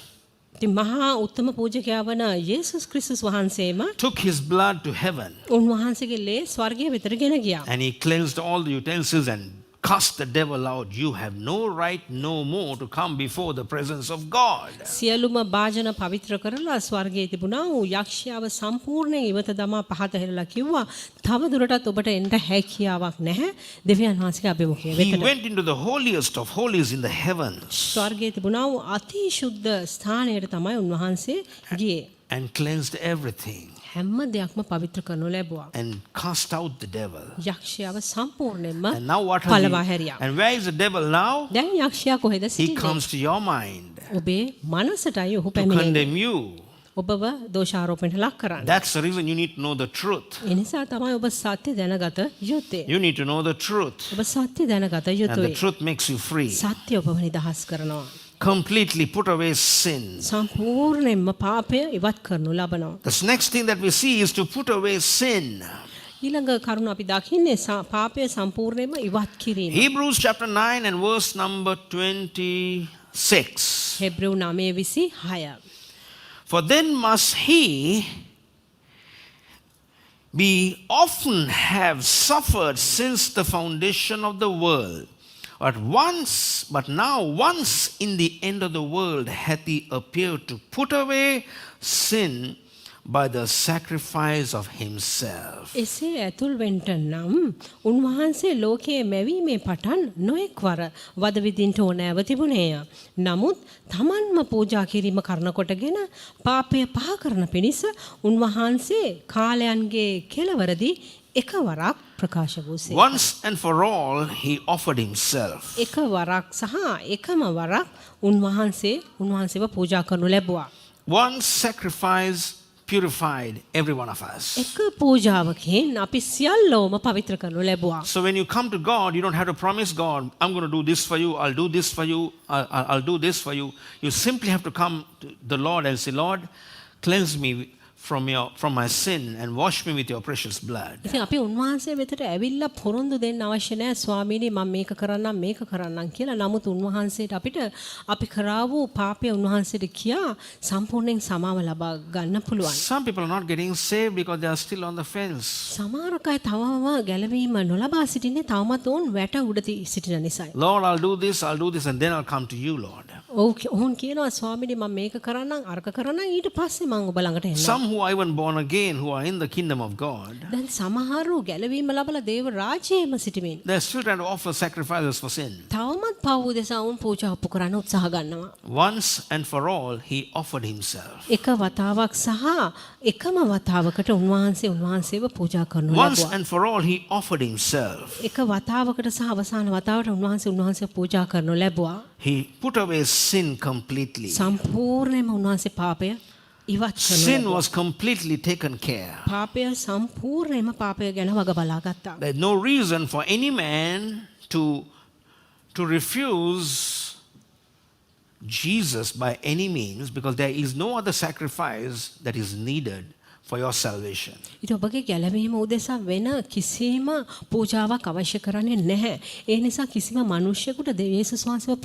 ඉතින් මහා උත්තම පූජකයා වන යේසුස් ක්‍රිස්තුස් වහන්සේම took his blood to heaven. උන්වහන්සේගේ ලේ ස්වර්ගය වෙතට ගෙන ගියා. And he cleansed all the utensils and cast the devil out. You have no right no more to come before the presence of God. සියලුම භාජන පවිත්‍ර කරලා ස්වර්ගයේ තිබුණා වූ යක්ෂයාව සම්පූර්ණයෙන් ඉවත දමා පහත හෙළලා කිව්වා තව දුරටත් ඔබට එන්න හැකියාවක් නැහැ දෙවියන් වහන්සේගේ අභිමුඛය He වෙතට. went into the holiest of holies in the heavens ස්වර්ගයේ තිබුණා වූ අති ශුද්ධ ස්ථානයට තමයි උන්වහන්සේ ගියේ. and cleansed everything හැම දෙයක්ම පවිත්‍ර කරනු ලැබුවා. and cast out the devil. යක්ෂයාව සම්පූර්ණයෙන්ම And now what පළවා has he? හැරියා. And where is the devil now? දැන් යක්ෂයා කොහෙද He සිටින්නේ? comes to your mind ඔබේ මනසටයි ඔහු to පැමිණෙන්නේ. condemn you. ඔබව දෝෂාරෝපණයට ලක් කරන්න. That's the reason you need to know the truth. ඒ නිසා තමයි ඔබ සත්‍ය දැනගත යුත්තේ. You need to know the truth. ඔබ සත්‍ය දැනගත And the යුතුයි. truth makes you free. සත්‍ය ඔබව නිදහස් කරනවා. Completely put away sin. සම්පූර්ණයෙන්ම පාපය ඉවත් කරනු ලබනවා. The next thing that we see is to put away sin. ඊළඟ කරුණ අපි දකින්නේ පාපය සම්පූර්ණයෙන්ම ඉවත් කිරීම. Hebrews chapter 9 and verse number 26. Hebrew 9:26. For then must he be often have suffered since the foundation of the world. But now once in the end of the world hath he appeared to put away sin by the sacrifice of himself. එසේ ඇතුල් වෙන්ට නම් උන්වහන්සේ ලෝකයේ මැවීමේ පටන් නොඑක් වර වද විදින්ට ඕනෑව තිබුණේය. නමුත් තමන්ම පූජා කිරීම කරන කොටගෙන පාපය පහ කරන පිණිස උන්වහන්සේ කාලයන්ගේ කෙළවරදී එකවරක් ප්‍රකාශ වූසේ. Once and for all he offered himself. එකවරක් සහ එකම වරක් උන්වහන්සේව පූජා කරනු ලැබුවා. One sacrifice purified every one of us. එක පූජාවකින් අපි සියල්ලෝම පවිත්‍ර කරනු ලැබුවා. So when you come to God, you don't have to promise God, I'm going to do this for you, I'll do this for you, I'll do this for you. You simply have to come to the Lord and say, Lord, cleanse me from my sin and wash me with your precious blood. ඉතින් අපි උන්වහන්සේ වෙතට ඇවිල්ලා පොරොන්දු දෙන්න අවශ්‍ය නැහැ ස්වාමීනි මම මේක කරන්නම් කියලා. නමුත් උන්වහන්සේට අපිට අපි කරා වූ පාපය උන්වහන්සේට කියා සම්පූර්ණයෙන් සමාව ලබා ගන්න පුළුවන්. Some people are not getting saved because they are still on the fence. සමහර අය තවම ගැලවීම නොලබා සිටින්නේ තවමත් ඔවුන් වැට උඩ සිටින නිසායි. Lord, I'll do this and then I'll come to you, Lord. ඔවුන් කියනවා ස්වාමීනි මම මේක කරන්නම් අරක කරන්නම් ඊට පස්සේ මම ඔබ ළඟට එන්නම්. Some who who are even born again, who are in the kingdom of God, දැන් සමහරු ගැලවීම ලබලා දේව රාජ්‍යයේම සිටමින් they're still trying to offer sacrifices for sin. තවමත් පව් උදෙසා වුන් පූජා ඔප්පු කරන්න උත්සාහ ගන්නවා. Once and for all, he offered himself. එක වතාවක් සහ එකම වතාවකට උන්වහන්සේව පූජා කරනු Once ලැබුවා. and for all, he offered himself. එක වතාවකට සහ අවසාන වතාවට උන්වහන්සේ පූජා කරනු ලැබුවා. He put away sin completely. සම්පූර්ණයෙන්ම උන්වහන්සේ පාපය ඉවත් කරනු Sin ලැබුවා. was completely taken care. පාපය සම්පූර්ණයෙන්ම පාපය ගැන වග බලා ගත්තා. There's no reason for any man to refuse Jesus by any means, because there is no other sacrifice that is needed for your salvation. ඊට ඔබගේ ගැලවීම උදෙසා වෙන කිසිම පූජාවක් අවශ්‍ය කරන්නේ නැහැ. ඒ නිසා කිසිම මිනිසෙකුට යේසුස් වහන්සේව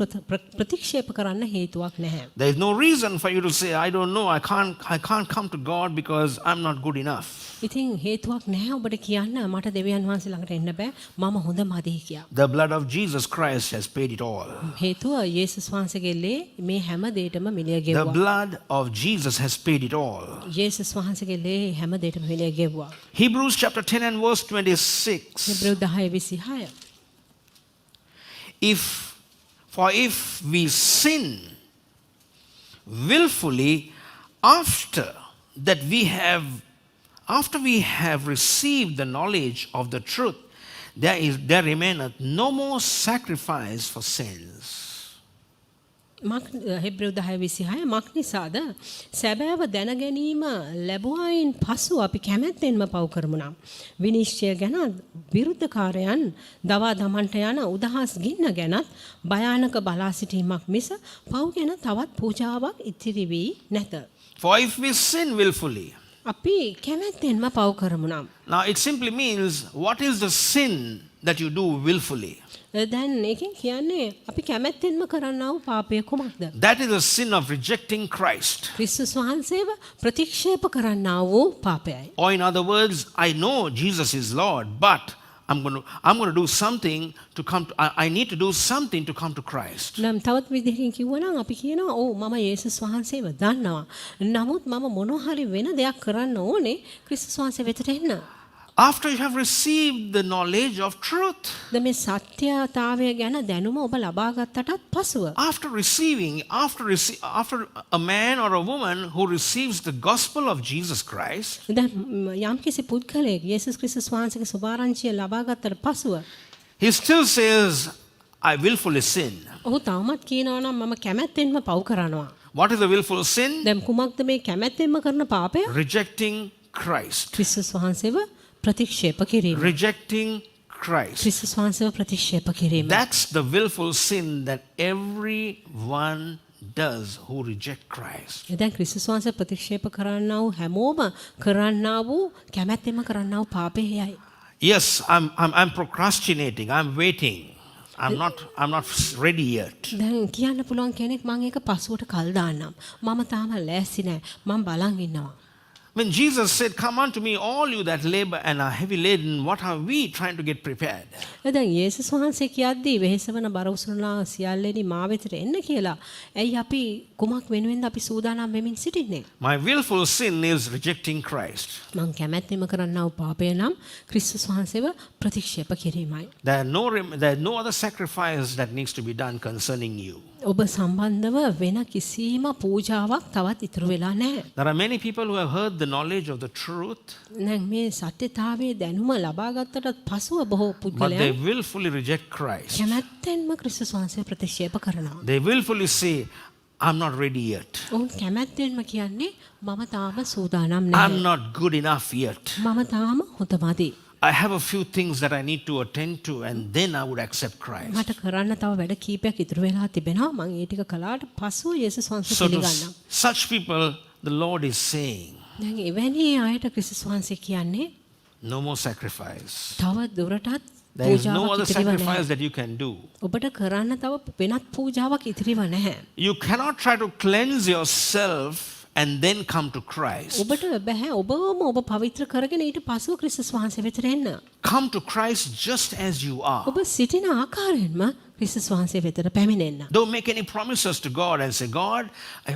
ප්‍රතික්ෂේප කරන්න හේතුවක් නැහැ. There is no reason for you to say, I don't know, I can't come to God because I'm not good enough. ඉතින් හේතුවක් නැහැ ඔබට කියන්න මට දෙවියන් වහන්සේ ළඟට එන්න බෑ මම හොඳ මදි කියලා. The blood of Jesus Christ has paid it all. හේතුව යේසුස් වහන්සේගේ ලේ මේ හැම දෙයකම මිලිය The ගෙවුවා. blood of Jesus has paid it all. යේසුස් වහන්සේගේ ලේ හැම දෙයකම මිලිය ගෙවුවා. Hebrews chapter 10 and verse 26. Hebrew 10:26. If we sin willfully after we have received the knowledge of the truth, there remaineth no more sacrifice for sins. Hebrew 10:26 මක් නිසාද සැබෑව දැන ගැනීම ලැබුවායින් පසු අපි කැමැත්තෙන්ම පව් කරමු නම් විනිශ්චය ගැන විරුද්ධකාරයන් දවා දමන්ට යන උදහස් ගින්න ගැනත් භයානක බලා සිටීමක් මිස පව් ගැන තවත් පූජාවක් ඉතිරි වී නැත. For if we sin willfully. අපි කැමැත්තෙන්ම පව් කරමු නම් Now it simply means, what is the sin that you do willfully? දැන් ඒකෙන් කියන්නේ අපි කැමැත්තෙන්ම කරන්නා වූ පාපය කුමක්ද? That is the sin of rejecting Christ. ක්‍රිස්තුස් වහන්සේව ප්‍රතික්ෂේප කරන්නා වූ පාපයයි. Or in other words, I know Jesus is Lord, but I'm going to do something to come to, I need to do something to come to Christ. නම් තවත් විදිහකින් කිව්වනම් අපි කියනවා ඔව් මම යේසුස් වහන්සේව දන්නවා. නමුත් මම මොනවා හරි වෙන දෙයක් කරන්න ඕනේ ක්‍රිස්තුස් වහන්සේ වෙතට එන්න. After you have received the knowledge of truth, දැන් මේ සත්‍යතාවය ගැන දැනුම ඔබ ලබා ගත්තටත් පසුව after a man or a woman who receives the gospel of Jesus Christ, දැන් යම්කිසි පුද්ගලයෙක් යේසුස් ක්‍රිස්තුස් වහන්සේගේ සුභාරංචිය ලබා ගත්තට පසුව he still says, I willfully sin. ඔහු තවමත් කියනවා නම් මම කැමැත්තෙන්ම පව් කරනවා. What is the willful sin? දැන් කුමක්ද මේ කැමැත්තෙන්ම කරන පාපය? Rejecting Christ. ක්‍රිස්තුස් වහන්සේව ප්‍රතික්ෂේප කිරීම. Rejecting Christ. ක්‍රිස්තුස් වහන්සේව ප්‍රතික්ෂේප කිරීම. That's the willful sin that everyone does who reject Christ. දැන් ක්‍රිස්තුස් වහන්සේ ප්‍රතික්ෂේප කරන්නා වූ හැමෝම කරන්නා වූ කැමැත්තෙන්ම කරන්නා වූ පාපය එයයි. Yes, I'm procrastinating. I'm waiting. I'm not ready yet. දැන් කියන්න පුළුවන් කෙනෙක් මම ඒක පසුවට කල් දාන්නම්. මම තාම ලෑස්ති නැහැ. මම බලන් ඉන්නවා. When Jesus said, come unto me all you that labor and are heavy laden, what are we trying to get prepared? දැන් යේසුස් වහන්සේ කියද්දී වෙහෙසවන බර උසුලනා සියල්ලෙනි මා වෙතට එන්න කියලා. ඇයි අපි කුමක් වෙනුවෙන්ද අපි සූදානම් වෙමින් සිටින්නේ? My willful sin is rejecting Christ. මම කැමැත්තෙන්ම කරන්නා වූ පාපය නම් ක්‍රිස්තුස් වහන්සේව ප්‍රතික්ෂේප කිරීමයි. There are no other sacrifice that needs to be done concerning you. ඔබ සම්බන්ධව වෙන කිසිම පූජාවක් තවත් ඉතුරු වෙලා නැහැ. There are many people who have heard the knowledge of the truth, දැන් මේ සත්‍යතාවයේ දැනුම ලබා ගත්තට පසුව බොහෝ but they පුද්ගලයන් willfully reject Christ. කැමැත්තෙන්ම ක්‍රිස්තුස් වහන්සේ ප්‍රතික්ෂේප කරනවා. They willfully say, I'm not ready yet. ඔවුන් කැමැත්තෙන්ම කියන්නේ මම තාම සූදානම් I'm නැහැ. not good enough yet. මම තාම හොඳමදි. I have a few things that I need to attend to, and then I would accept Christ. මට කරන්න තව වැඩ කීපයක් ඉතුරු වෙලා තිබෙනවා. මම ඒ ටික කළාට පසුව යේසුස් වහන්සේ So to පිළිගන්නවා. such people, the Lord is saying, දැන් එවැනි අයට ක්‍රිස්තුස් වහන්සේ කියන්නේ no more sacrifice. තව දුරටත් There is no පූජාවක් other ඉතිරිව නැහැ. sacrifice that you can do. ඔබට කරන්න තව වෙනත් පූජාවක් ඉතිරිව නැහැ. You cannot try to cleanse yourself and then come to Christ. ඔබට බෑ ඔබම ඔබ පවිත්‍ර කරගෙන ඊට පසුව ක්‍රිස්තුස් වහන්සේ වෙතට එන්න. Come to Christ just as you are. ඔබ සිටින ආකාරයෙන්ම ක්‍රිස්තුස් වහන්සේ වෙතට පැමිණෙන්න. Don't make any promises to God and say, God,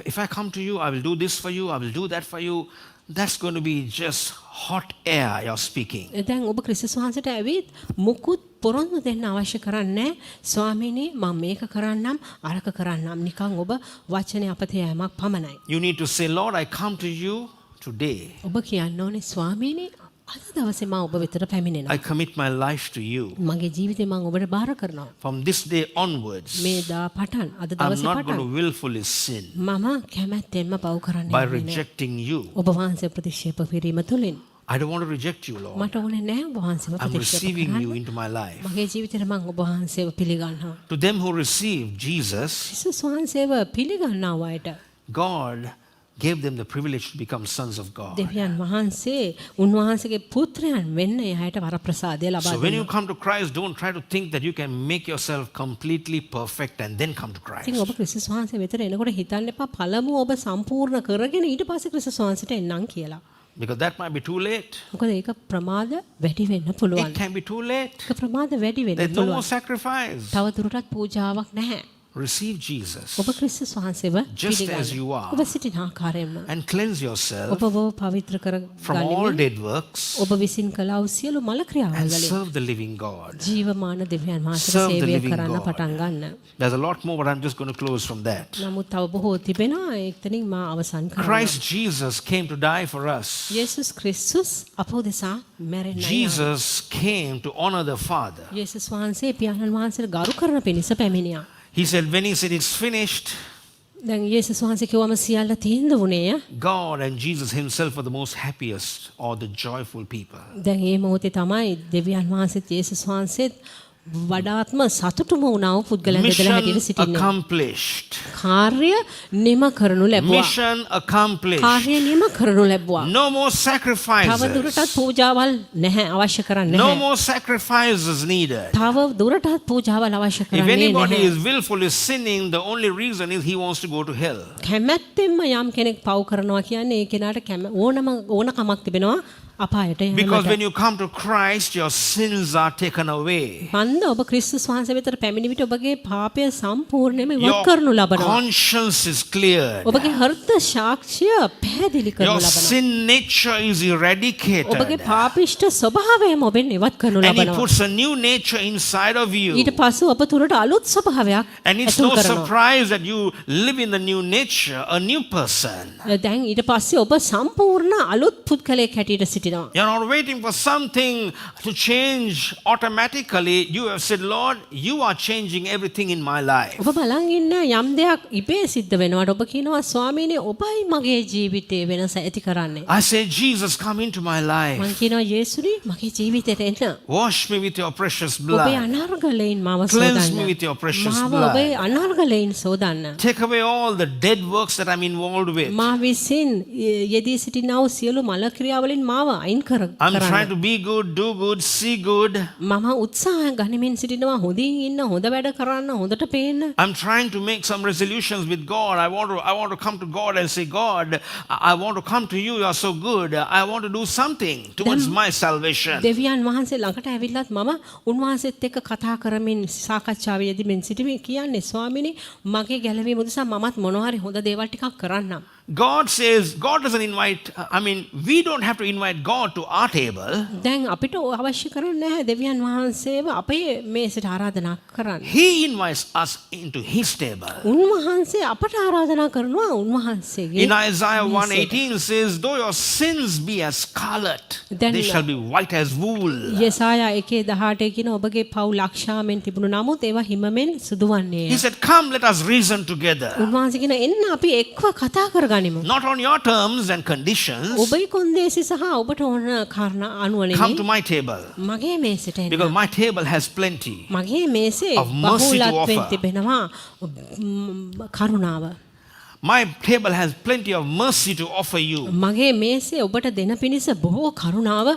if I come to you, I will do this for you, I will do that for you. that's going to be just hot air you're speaking. දැන් ඔබ ක්‍රිස්තුස් වහන්සේට ඇවිත් මුකුත් පොරොන්දු දෙන්න අවශ්‍ය කරන්නේ ස්වාමීනි මම මේක කරන්නම් අරක කරන්නම් නිකන් ඔබ වචනේ අපතේ යෑමක් පමණයි. You need to say, Lord, I come to you today. ඔබ කියන්න ඕනේ ස්වාමීනි අද දවසේ මම ඔබ වෙතට පැමිණෙනවා. I commit my life to you. මගේ ජීවිතේ මම ඔබට බාර කරනවා. From this day onwards, මේ දා පටන් අද I'm දවසේ not going පටන් to willfully sin මම කැමැත්තෙන්ම පව් කරන්නේ by නැහැ. rejecting you. ඔබ වහන්සේ ප්‍රතික්ෂේප කිරීම තුලින් I don't want to reject you, Lord. මට ඕනේ නැහැ ඔබ වහන්සේව I'm ප්‍රතික්ෂේප receiving you කරන්න. into my life. මගේ ජීවිතේට මම ඔබ වහන්සේව පිළිගන්නවා. To them who receive Jesus, ක්‍රිස්තුස් වහන්සේව පිළිගන්නා අයට God gave them the privilege to become sons of God. දෙවියන් වහන්සේ උන්වහන්සේගේ පුත්‍රයන් වෙන්න එහාට වරප්‍රසාදය ලබා So when you දෙනවා. come to Christ, don't try to think that you can make yourself completely perfect and then come to ඉතින් Christ. ඔබ ක්‍රිස්තුස් වහන්සේ වෙතට එනකොට හිතන්න එපා පළමුව ඔබ සම්පූර්ණ කරගෙන ඊට පස්සේ ක්‍රිස්තුස් වහන්සේට එන්නම් කියලා. Because that might be too late. මොකද ඒක ප්‍රමාද වැඩි වෙන්න පුළුවන්. It can be too late. ඒක ප්‍රමාද වැඩි වෙන්න There's no more පුළුවන්. sacrifice. තව දුරටත් පූජාවක් නැහැ. Receive Jesus ඔබ ක්‍රිස්තුස් වහන්සේව Just පිළිගන්න. as you are. ඔබ සිටින ආකාරයෙන්ම and cleanse yourself ඔබව පවිත්‍ර කර from all ගනිමින් dead works ඔබ විසින් කළා වූ සියලු මල ක්‍රියාවල් and වලින් serve the living God. ජීවමාන දෙවියන් වහන්සේට Serve the සේවය living කරන්න God. පටන් ගන්න. There's a lot more, but I'm just going to close from that. නමුත් තව බොහෝ තිබෙනවා එතනින් මා අවසන් කරනවා. Christ Jesus came to die for us. යේසුස් ක්‍රිස්තුස් අපව දෙසා මැරෙන්නයි. Jesus came to honor the Father. යේසුස් වහන්සේ පියාණන් වහන්සේට ගරු කරන පිණිස පැමිණියා. He said, when he said it's finished, දැන් යේසුස් වහන්සේ කිව්වම සියල්ල තීන්දුව වුණේය. God and Jesus himself were the most happiest or the joyful people. දැන් මේ මොහොතේ තමයි දෙවියන් වහන්සේත් යේසුස් වහන්සේත් වඩාත්ම සතුටුම වුණා වූ පුද්ගලයන් දෙදෙනා හැටියට Mission සිටින්නේ. accomplished. කාර්ය නිම කරනු ලැබුවා. Mission accomplished. කාර්ය නිම කරනු ලැබුවා. No more තව sacrifices. දුරටත් පූජාවල් නැහැ අවශ්‍ය කරන්නේ No නැහැ. more sacrifices needed. තව දුරටත් පූජාවල් අවශ්‍ය If කරන්නේ anybody නැහැ. is willfully sinning, the only reason is he wants to go to hell. කැමැත්තෙන්ම යම් කෙනෙක් පව් කරනවා කියන්නේ ඒ කෙනාට ඕනකමක් තිබෙනවා අපායට Because යන්නට. when you come to Christ, your sins are taken away. මන්ද ඔබ ක්‍රිස්තුස් වහන්සේ වෙතට පැමිණි විට ඔබගේ පාපය සම්පූර්ණයෙන්ම ඉවත් Your කරනු ලබනවා. conscience is cleared. ඔබගේ හෘද සාක්ෂිය පැහැදිලි කරනු Your ලබනවා. sin nature is ඔබගේ eradicated. පාපිෂ්ඨ ස්වභාවයම ඔබෙන් ඉවත් කරනු And he ලබනවා. puts a new nature inside of you. ඊට පස්සේ ඔබ තුළට අලුත් ස්වභාවයක් And it's ඇතුල් no කරනවා. surprise that you live in the new nature, a new person. දැන් ඊට පස්සේ ඔබ සම්පූර්ණ අලුත් පුද්ගලයෙක් හැටියට සිටිනවා. You're not waiting for something to change automatically. You have said, Lord, you are changing everything in my life. ඔබ බලන් ඉන්න යම් දෙයක් ඉබේ සිද්ධ වෙනවාට ඔබ කියනවා ස්වාමීනි ඔබයි මගේ ජීවිතේ වෙනස ඇති කරන්නේ. I say, Jesus, come into my life. මං කියනවා යේසුනි මගේ ජීවිතේට එන්න. Wash me with your precious ඔබේ blood. අනාර්ගලයෙන් මාව Cleanse me සෝදන්න. with your precious මාව blood. ඔබේ අනාර්ගලයෙන් සෝදන්න. Take away all the dead works that I'm involved with. මා විසින් යෙදී සිටිනා වූ සියලු මල ක්‍රියාවලින් මාව අයින් I'm trying කරන්න. to be good, do good, see good. මම උත්සාහ ගනිමින් සිටිනවා හොඳින් ඉන්න හොඳ වැඩ කරන්න හොඳට පේන්න. I'm trying to make some resolutions with God. I want to come to God and say, God, I want to come to you. You are so good. I want to do something towards my salvation. දෙවියන් වහන්සේ ළඟට ඇවිල්ලත් මම උන්වහන්සේත් එක්ක කතා කරමින් සාකච්ඡාවේ යෙදීමින් සිටිමින් කියන්නේ ස්වාමිනේ මගේ ගැලවීම උදෙසා මමත් මොනවා හරි හොඳ දේවල් ටිකක් කරන්නම්. God says, God doesn't invite, we don't have to invite God to our table. දැන් අපිට අවශ්‍ය කරන්නේ නැහැ දෙවියන් වහන්සේව අපේ මේසට ආරාධනා කරන්න. He invites us into his table. උන්වහන්සේ අපට ආරාධනා කරනවා උන්වහන්සේගේ. In Isaiah 1:18 says, though your sins be as scarlet, Then- they shall be white as wool. යෙසායා 1:18 කියන ඔබගේ පව් ලක්ෂාවෙන් තිබුණු නමුත් ඒවා හිමමෙන් සුදු වන්නේය. He said, come, let us reason together. උන්වහන්සේ කියන එන්න අපි එක්ව කතා කරගනිමු. Not on your terms and conditions. ඔබේ කොන්දේසි සහ ඔබට ඕන කාරණා අනුව Come to නෙමෙයි my table. මගේ මේසෙට එන්න. Because my table has plenty. මගේ මේසේ of mercy to බහුලත්වෙන් offer. තිබෙනවා කරුණාව. My table has plenty of mercy to offer you. මගේ මේසේ ඔබට දෙන පිණිස බොහෝ කරුණාව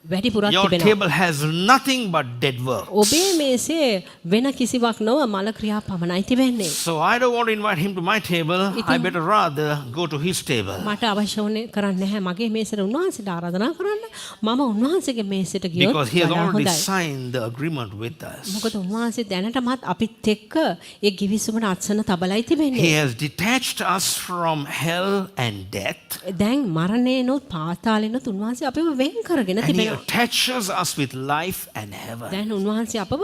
වැඩිපුරක් Your තිබෙනවා. table has nothing but dead work. ඔබේ මේසේ වෙන කිසිවක් නොව මල ක්‍රියා පමණයි තිබෙන්නේ. So I don't want to invite him to my table. I better rather go to his table. මට අවශ්‍ය වුණේ කරන්නේ නැහැ මගේ මේසෙට උන්වහන්සේට ආරාධනා කරන්න. මම උන්වහන්සේගේ මේසෙට ගියොත් Because he has වඩා already හොඳයි. signed the agreement with us. මොකද උන්වහන්සේ දැනටමත් අපිත් එක්ක ඒ givisumට අත්සන තබලයි He තිබෙන්නේ. has detached us from hell and death. දැන් මරණයනොත් පාතාලෙනොත් උන්වහන්සේ අපිව වෙන් කරගෙන And he තිබෙනවා. attaches us with life and heaven. දැන් උන්වහන්සේ අපව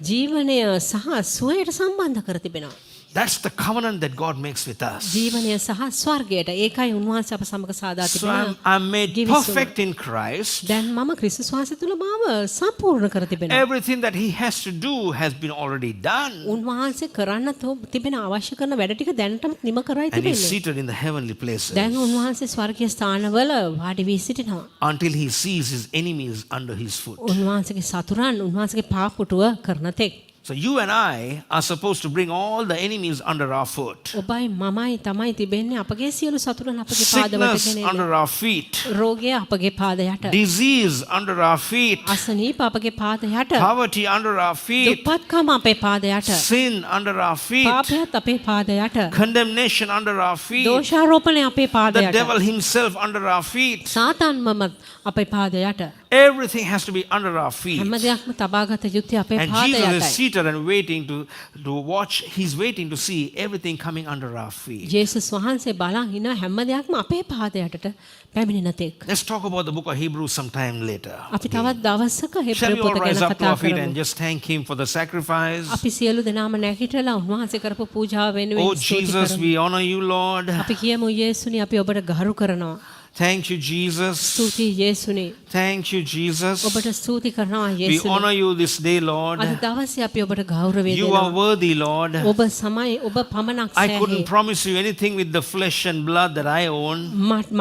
ජීවනය සහ සුවයට සම්බන්ධ කර තිබෙනවා. That's the covenant that God makes with us. ජීවනය සහ ස්වර්ගයට ඒකයි උන්වහන්සේ අප සමග සාදා So තිබෙනවා. I'm made givisuma. perfect in Christ. දැන් මම ක්‍රිස්තුස් වහන්සේ තුල මාව සම්පූර්ණ කර තිබෙනවා. Everything that he has to do has been already done. උන්වහන්සේ කරන්න තිබෙන අවශ්‍ය කරන වැඩ ටික දැනටම නිම කරයි And he's තිබෙන්නේ. seated in the heavenly places දැන් උන්වහන්සේ ස්වර්ගීය ස්ථානවල වාඩි වී සිටිනවා. until he sees his enemies under his foot. උන්වහන්සේගේ සතුරන් උන්වහන්සේගේ පාපුටුව කරන තෙක්. So you and I are supposed to bring all the enemies under our foot. ඔබයි මමයි තමයි තිබෙන්නේ අපගේ සියලු සතුරන් අපගේ පාදවලට Sickness ගෙනෙන්නේ. under our feet. රෝගය අපගේ පාද යට. Disease under our feet. අසනීප අපගේ පාද යට. Poverty under our feet. දුප්පත්කම අපේ පාද යට. Sin under our feet. පාපයත් අපේ පාද යට. Condemnation under our feet. දෝෂාරෝපණය අපේ පාද The යට. devil himself under our feet. සාතාන්මම අපේ පාද යට. Everything has to be under our feet. හැම දෙයක්ම තබාගත යුත්තේ අපේ And පාද Jesus is යටයි. seated and waiting to watch. He's waiting to see everything coming under our feet. ජේසුස් වහන්සේ බලන් ඉන්න හැම දෙයක්ම අපේ පාද යටට පැමිණෙන තෙක්. Let's talk about the book of Hebrews sometime later. අපි තවත් දවසක Shall හෙබ්‍රේ we all පොත rise ගැන up to කතා our feet and කරමු. just thank him for the sacrifice? අපි සියලු දෙනාම නැගිටලා උන්වහන්සේ කරපු පූජාව වෙනුවෙන් Oh ස්තුති Jesus, කරමු. we honor you, Lord. අපි කියමු යේසුනි අපි ඔබට ගරු කරනවා. Thank you, Jesus. ස්තුතියි යේසුනි. Thank you, Jesus. ඔබට ස්තුති කරනවා We යේසුනි. honor you this day, Lord. අද දවසේ අපි ඔබට ගෞරවය You are දෙනවා. worthy, Lord. ඔබ සමයි ඔබ පමණක් I couldn't සෑහේ. promise you anything with the flesh and blood that I own.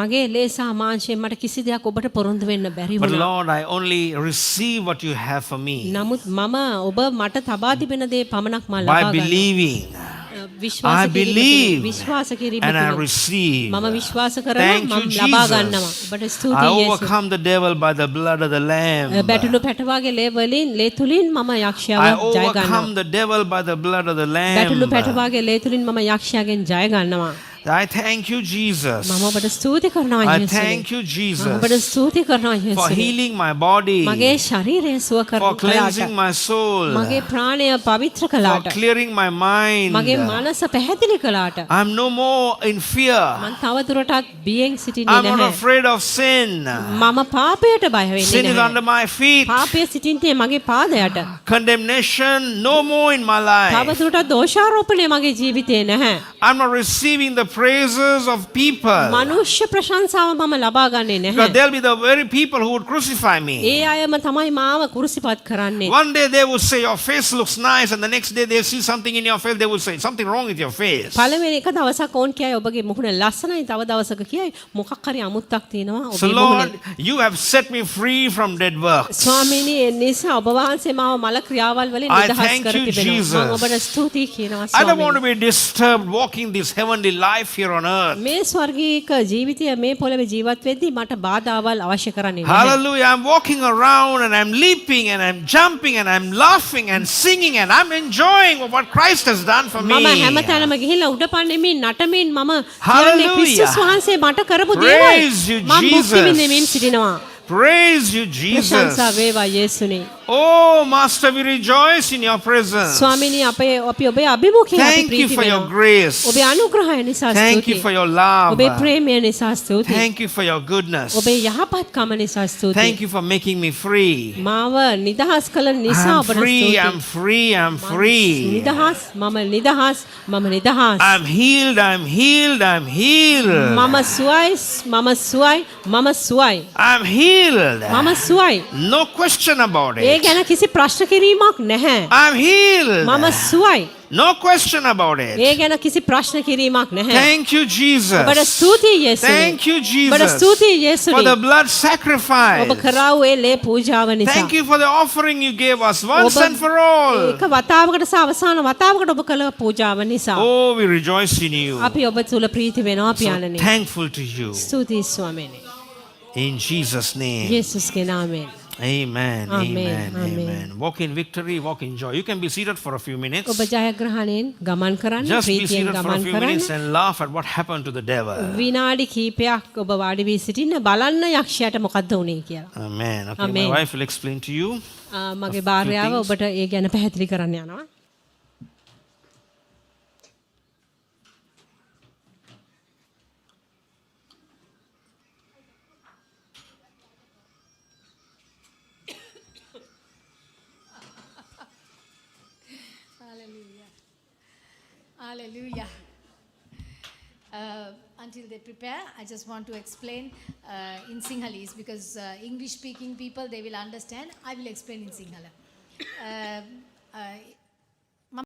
මගේ ලේ සහ මාංශයෙන් මට කිසි දෙයක් ඔබට පොරොන්දු වෙන්න බැරි But වුණා. Lord, I only receive what you have for me නමුත් මම ඔබ මට තබා තිබෙන දේ පමණක් මම by ලබා ගන්නවා. believing. විශ්වාස I කිරීම believe තුළින්- විශ්වාස කිරීම and I තුළින් receive. මම විශ්වාස කරනවා Thank මම you, ලබා Jesus. ගන්නවා. ඔබට I ස්තුතියි යේසුස්. overcome the devil by the blood of the Lamb. බැටළු පැටවාගේ ලේ වලින් ලේ තුලින් මම යක්ෂයාව I ජය ගන්නවා. overcome the devil by the blood of the බැටළු Lamb. පැටවාගේ ලේ තුලින් මම යක්ෂයාගෙන් ජය ගන්නවා. I thank you, Jesus. මම ඔබට ස්තුති කරනවා I යේසුස්. thank you, මම ඔබට Jesus, ස්තුති කරනවා for යේසුස්. healing my body, මගේ ශරීරය සුව for කරන cleansing කලාට. my soul, මගේ ප්‍රාණය පවිත්‍ර for කලාට. clearing my mind. මගේ මනස පැහැදිලි කලාට. I'm no more in fear. මං තවදුරටත් බියෙන් සිටින්නේ I'm not නැහැ. afraid of sin. මම පාපයට බය වෙන්නේ Sin is under නැහැ. my feet. පාපය සිටින්නේ මගේ පාදයට. Condemnation no more in my life. තවදුරටත් දෝෂාරෝපණය මගේ ජීවිතේ නැහැ. I'm not receiving the praises of people. මනුෂ්‍ය ප්‍රශංසාව මම ලබා ගන්නේ Because නැහැ. there'll be the very people who would crucify me. ඒ අයම තමයි මාව කුරුසිපත් කරන්නේ. One day they would say your face looks nice, and the next day they see something in your face, they would say something wrong with your face. පළවෙනි එක දවසක් ඕන් කියයි ඔබගේ මුහුණ ලස්සනයි, තව දවසක කියයි මොකක් හරි අමුත්තක් තියෙනවා So ඔබේ Lord, මුහුණේ. you have set me free from dead works. ස්වාමීනි ඒ නිසා ඔබ වහන්සේ මාව මල ක්‍රියාවල් වලින් I නිදහස් thank කර you, තිබෙනවා. Jesus. මම ඔබට ස්තුතියි කියනවා I don't want to ස්වාමීනි. be disturbed walking this heavenly life here on earth. මේ ස්වර්ගීක ජීවිතය මේ පොළවේ ජීවත් වෙද්දී මට බාධාවල් අවශ්‍ය කරන්නේ නැහැ. Hallelujah. I'm walking around and I'm leaping and I'm jumping and I'm laughing and singing and I'm enjoying what Christ has done for me. මම හැමතැනම ගිහිල්ලා උඩ පන්නමින් නටමින් මම කියන්නේ Hallelujah. ක්‍රිස්තුස් වහන්සේ මට කරපු Praise දේවල් you, මම භුක්ති Jesus. විඳින්මින් සිටිනවා. Praise you, ප්‍රශංසා Jesus. වේවා යේසුනේ. Oh, Master, we rejoice in your presence. ස්වාමීනි අපි ඔබේ අභිමුඛයෙන් අපි Thank you ප්‍රීති for your වෙනවා. grace. ඔබේ අනුග්‍රහය නිසා Thank you for ස්තුතියි. your love. ඔබේ ප්‍රේමය නිසා ස්තුතියි. Thank you for your goodness. ඔබේ යහපත්කම නිසා Thank ස්තුතියි. you for making me free. මාව නිදහස් කළ නිසා I'm ඔබට free, ස්තුතියි. I'm free, I'm free. නිදහස් මම නිදහස් මම නිදහස්. I'm healed, I'm healed, I'm healed. මම සුවයි මම සුවයි මම සුවයි. I'm healed. මම සුවයි. No question about A it. ගැන කිසි ප්‍රශ්න කිරීමක් නැහැ. I'm healed. මම සුවයි. No question about it. ඒ ගැන කිසි ප්‍රශ්න කිරීමක් නැහැ. Thank you, ඔබට Jesus. ස්තුතියි යේසුනේ. Thank you, ඔබට Jesus, ස්තුතියි for යේසුනේ. the blood sacrifice. ඔබ කරා වූ ඒ ලේ පූජාව නිසා. Thank you for the offering you gave us once ඔබ and for all. ඒක වතාවකට සහ අවසාන වතාවකට ඔබ කළ පූජාව නිසා. Oh, we rejoice in you. අපි ඔබ තුල ප්‍රීති වෙනවා So පියාණනි. thankful to you. ස්තුතියි ස්වාමීනි. In Jesus' name. යේසුස්ගේ නාමයෙන්. Amen. Amen. Amen. Amen. Walk in victory, walk in joy. You can be seated for a few minutes. ඔබ ජයග්‍රහණයෙන් ගමන් කරන්න, Just be ප්‍රීතියෙන් seated for a ගමන් few කරන්න. minutes and laugh at what happened to the devil. විනාඩි කීපයක් ඔබ වාඩි වී සිටින්න බලන්න යක්ෂයාට මොකද්ද වුනේ කියලා. Amen. Okay, Amen. my wife will explain to you. මගේ භාර්යාව things. ඔබට ඒ ගැන පැහැදිලි කරන්න යනවා. Hallelujah. Hallelujah. Until they prepare, I just want to explain in Sinhalese because English speaking people, they will understand. I will explain in Sinhala.